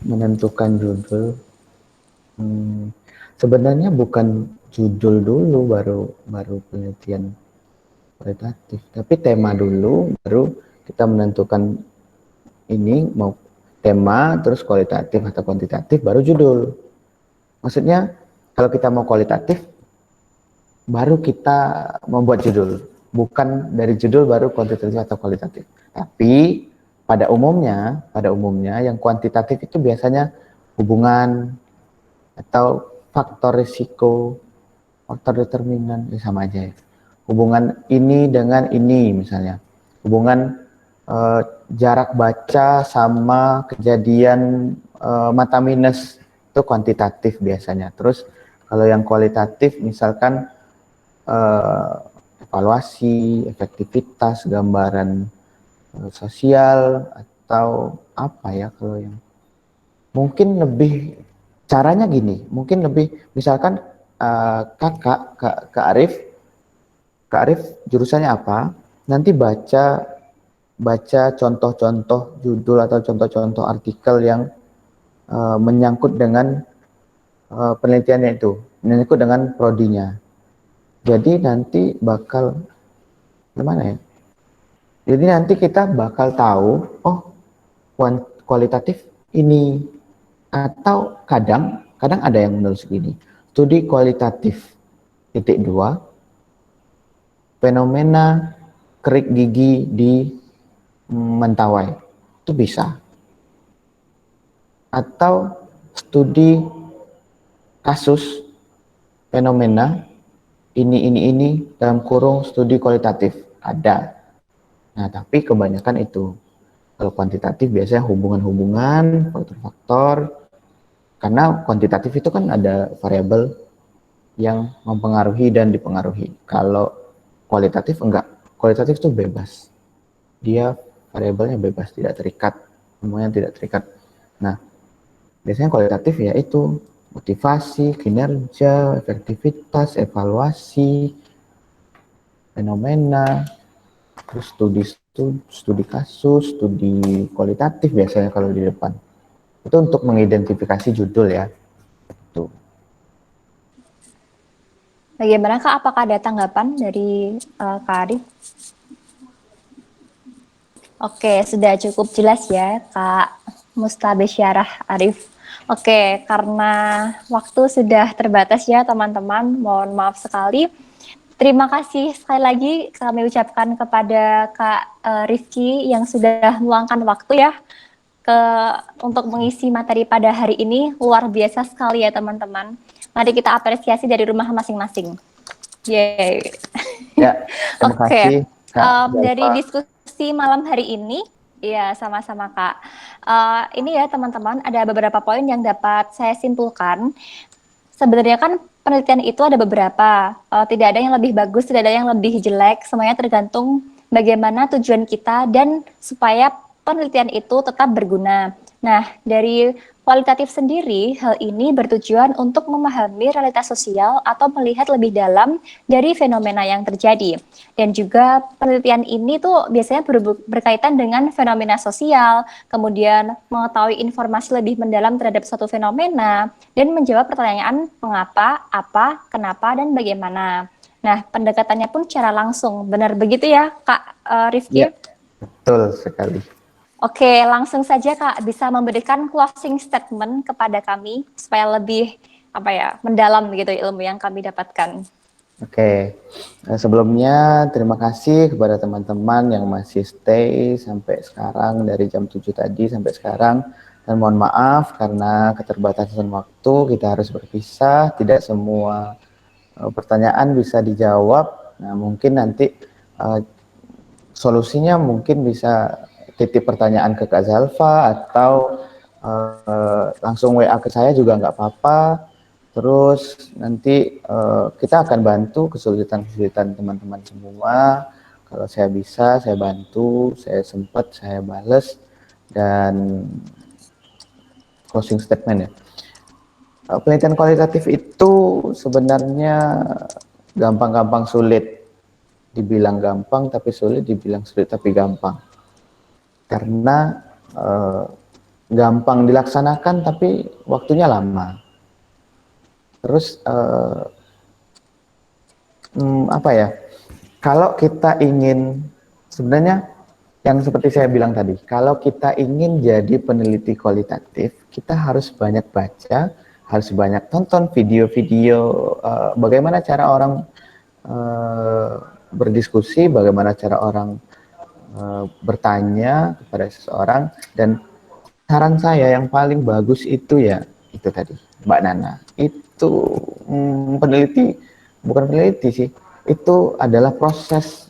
menentukan judul, sebenarnya bukan judul dulu baru penelitian kualitatif, tapi tema dulu baru kita menentukan ini mau tema, terus kualitatif atau kuantitatif, baru judul. Maksudnya kalau kita mau kualitatif, baru kita membuat judul, bukan dari judul baru kuantitatif atau kualitatif. Tapi pada umumnya yang kuantitatif itu biasanya hubungan atau faktor risiko, faktor determinan, sama aja ya. Hubungan ini dengan ini misalnya, hubungan jarak baca sama kejadian mata minus, itu kuantitatif biasanya. Terus kalau yang kualitatif misalkan evaluasi, efektivitas, gambaran sosial, atau apa ya kalau yang mungkin lebih caranya gini, mungkin lebih misalkan Kak Arif jurusannya apa, nanti baca contoh-contoh judul atau contoh-contoh artikel yang menyangkut dengan penelitiannya itu, menyangkut dengan prodinya. Jadi nanti bakal gimana ya? Jadi nanti kita bakal tahu, oh kualitatif ini, atau kadang ada yang menulis gini, studi kualitatif (2) fenomena kerik gigi di Mentawai, itu bisa. Atau studi kasus fenomena ini dalam kurung studi kualitatif, ada. Nah, tapi kebanyakan itu. Kalau kuantitatif biasanya hubungan-hubungan, faktor-faktor, karena kuantitatif itu kan ada variabel yang mempengaruhi dan dipengaruhi. Kalau kualitatif enggak, kualitatif itu bebas. Dia variabelnya bebas, tidak terikat, semuanya tidak terikat. Nah, biasanya kualitatif ya itu motivasi, kinerja, efektivitas, evaluasi, fenomena, terus studi kasus, studi kualitatif biasanya kalau di depan. Itu untuk mengidentifikasi judul ya. Tuh. Bagaimana Kak? Apakah ada tanggapan dari Kak Arif? Oke, sudah cukup jelas ya Kak Mustabesyarah Arif. Oke, karena waktu sudah terbatas ya teman-teman, mohon maaf sekali. Terima kasih sekali lagi kami ucapkan kepada Kak Rifki yang sudah meluangkan waktu ya untuk mengisi materi pada hari ini. Luar biasa sekali ya teman-teman. Mari kita apresiasi dari rumah masing-masing. Yeay. Ya, terima kasih Kak dari diskusi malam hari ini, ya sama-sama Kak. Ini ya teman-teman, ada beberapa poin yang dapat saya simpulkan. Sebenarnya kan penelitian itu ada beberapa, tidak ada yang lebih bagus, tidak ada yang lebih jelek, semuanya tergantung bagaimana tujuan kita dan supaya penelitian itu tetap berguna. Nah, dari kualitatif sendiri, hal ini bertujuan untuk memahami realitas sosial atau melihat lebih dalam dari fenomena yang terjadi. Dan juga penelitian ini tuh biasanya berkaitan dengan fenomena sosial, kemudian mengetahui informasi lebih mendalam terhadap suatu fenomena, dan menjawab pertanyaan mengapa, apa, kenapa, dan bagaimana. Nah, pendekatannya pun secara langsung. Benar begitu ya, Kak Rifki? Ya, betul sekali. Oke, langsung saja Kak, bisa memberikan closing statement kepada kami supaya lebih mendalam gitu ilmu yang kami dapatkan. Oke, sebelumnya terima kasih kepada teman-teman yang masih stay sampai sekarang, dari jam 7 tadi sampai sekarang, dan mohon maaf karena keterbatasan waktu kita harus berpisah, tidak semua pertanyaan bisa dijawab. Nah, mungkin nanti solusinya mungkin bisa titip pertanyaan ke Kak Zalfa atau langsung WA ke saya juga nggak apa-apa. Terus nanti kita akan bantu kesulitan-kesulitan teman-teman semua. Kalau saya bisa, saya bantu, saya sempat, saya bales. Dan closing statement ya. Penelitian kualitatif itu sebenarnya gampang-gampang sulit. Dibilang gampang tapi sulit, dibilang sulit tapi gampang. karena gampang dilaksanakan tapi waktunya lama. Terus apa ya? Kalau kita ingin, sebenarnya yang seperti saya bilang tadi, kalau kita ingin jadi peneliti kualitatif, kita harus banyak baca, harus banyak tonton video-video bagaimana cara orang berdiskusi, bagaimana cara orang bertanya kepada seseorang. Dan saran saya yang paling bagus itu ya itu tadi, Mbak Nana, itu bukan peneliti sih, itu adalah proses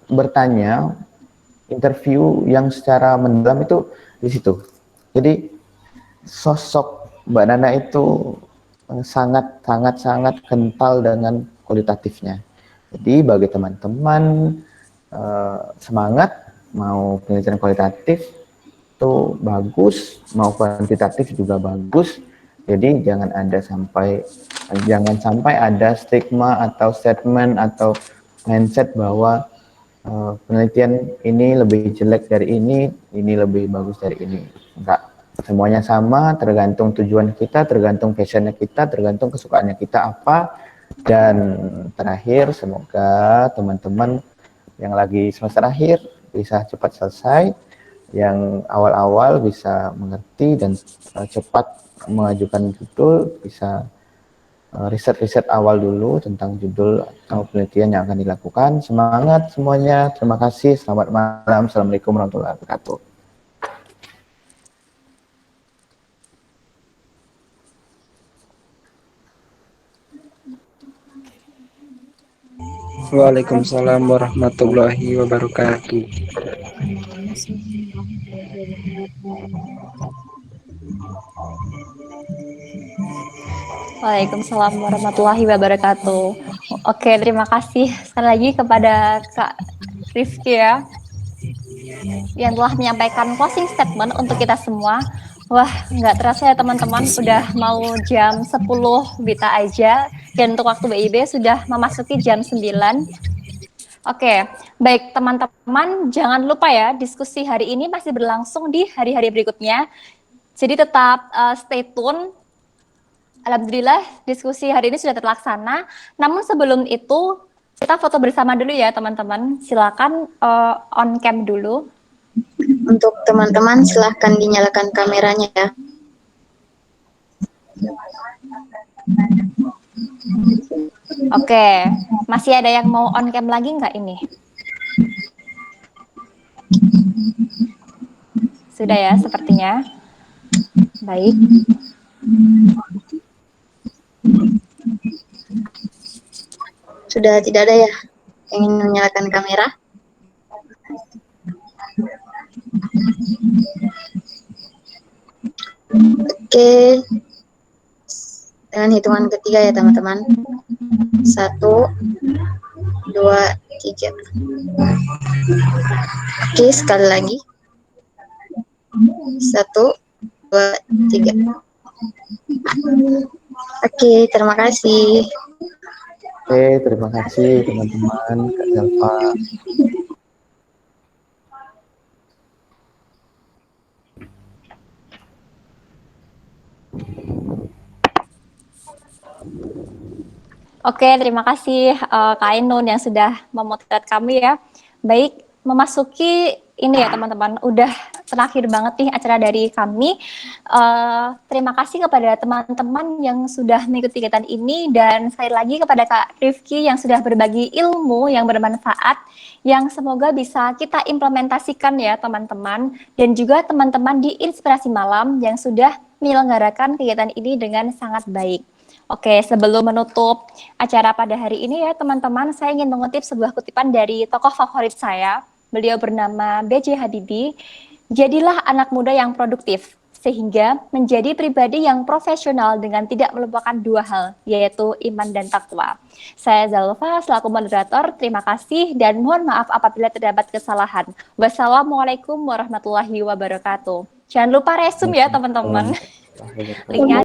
bertanya, interview yang secara mendalam itu di situ. Jadi sosok Mbak Nana itu sangat kental dengan kualitatifnya. Jadi bagi teman-teman semangat mau penelitian kualitatif itu bagus, mau kuantitatif juga bagus. Jadi jangan sampai ada stigma atau statement atau mindset bahwa penelitian ini lebih jelek dari ini lebih bagus dari ini. Enggak, semuanya sama, tergantung tujuan kita, tergantung passionnya kita, tergantung kesukaannya kita apa. Dan terakhir, semoga teman-teman yang lagi semester akhir bisa cepat selesai, yang awal-awal bisa mengerti dan cepat mengajukan judul, bisa riset awal dulu tentang judul atau penelitian yang akan dilakukan. Semangat semuanya, terima kasih, selamat malam, assalamualaikum warahmatullahi wabarakatuh. Waalaikumsalam warahmatullahi wabarakatuh. Waalaikumsalam warahmatullahi wabarakatuh. Oke, terima kasih sekali lagi kepada Kak Rifki ya, yang telah menyampaikan closing statement untuk kita semua. Wah, nggak terasa ya teman-teman, udah mau jam 10 Wita aja, dan untuk waktu BIB sudah memasuki jam 9. Oke, baik teman-teman, jangan lupa ya, diskusi hari ini masih berlangsung di hari-hari berikutnya. Jadi tetap stay tune. Alhamdulillah diskusi hari ini sudah terlaksana. Namun sebelum itu, kita foto bersama dulu ya teman-teman. Silakan on cam dulu. Untuk teman-teman silahkan dinyalakan kameranya ya. Oke, masih ada yang mau on cam lagi nggak ini? Sudah ya sepertinya. Baik. Sudah tidak ada ya yang ingin menyalakan kamera? Oke, dengan hitungan ketiga ya teman-teman. 1, 2, 3. Oke, sekali lagi. 1, 2, 3. Oke, terima kasih. Oke, terima kasih teman-teman, Kak Zelfa. Oke, terima kasih Kak Ainun yang sudah memotret kami ya. Baik, memasuki ini ya teman-teman, udah terakhir banget nih acara dari kami. Terima kasih kepada teman-teman yang sudah mengikuti kegiatan ini, dan sekali lagi kepada Kak Rifki yang sudah berbagi ilmu yang bermanfaat, yang semoga bisa kita implementasikan ya teman-teman, dan juga teman-teman di Inspirasi Malam yang sudah menyelenggarakan kegiatan ini dengan sangat baik. Oke, sebelum menutup acara pada hari ini ya teman-teman, saya ingin mengutip sebuah kutipan dari tokoh favorit saya. Beliau bernama B.J. Habibie. Jadilah anak muda yang produktif, sehingga menjadi pribadi yang profesional dengan tidak melupakan dua hal, yaitu iman dan takwa. Saya Zalfa, selaku moderator, terima kasih dan mohon maaf apabila terdapat kesalahan. Wassalamualaikum warahmatullahi wabarakatuh. Jangan lupa resume ya teman-teman. Linknya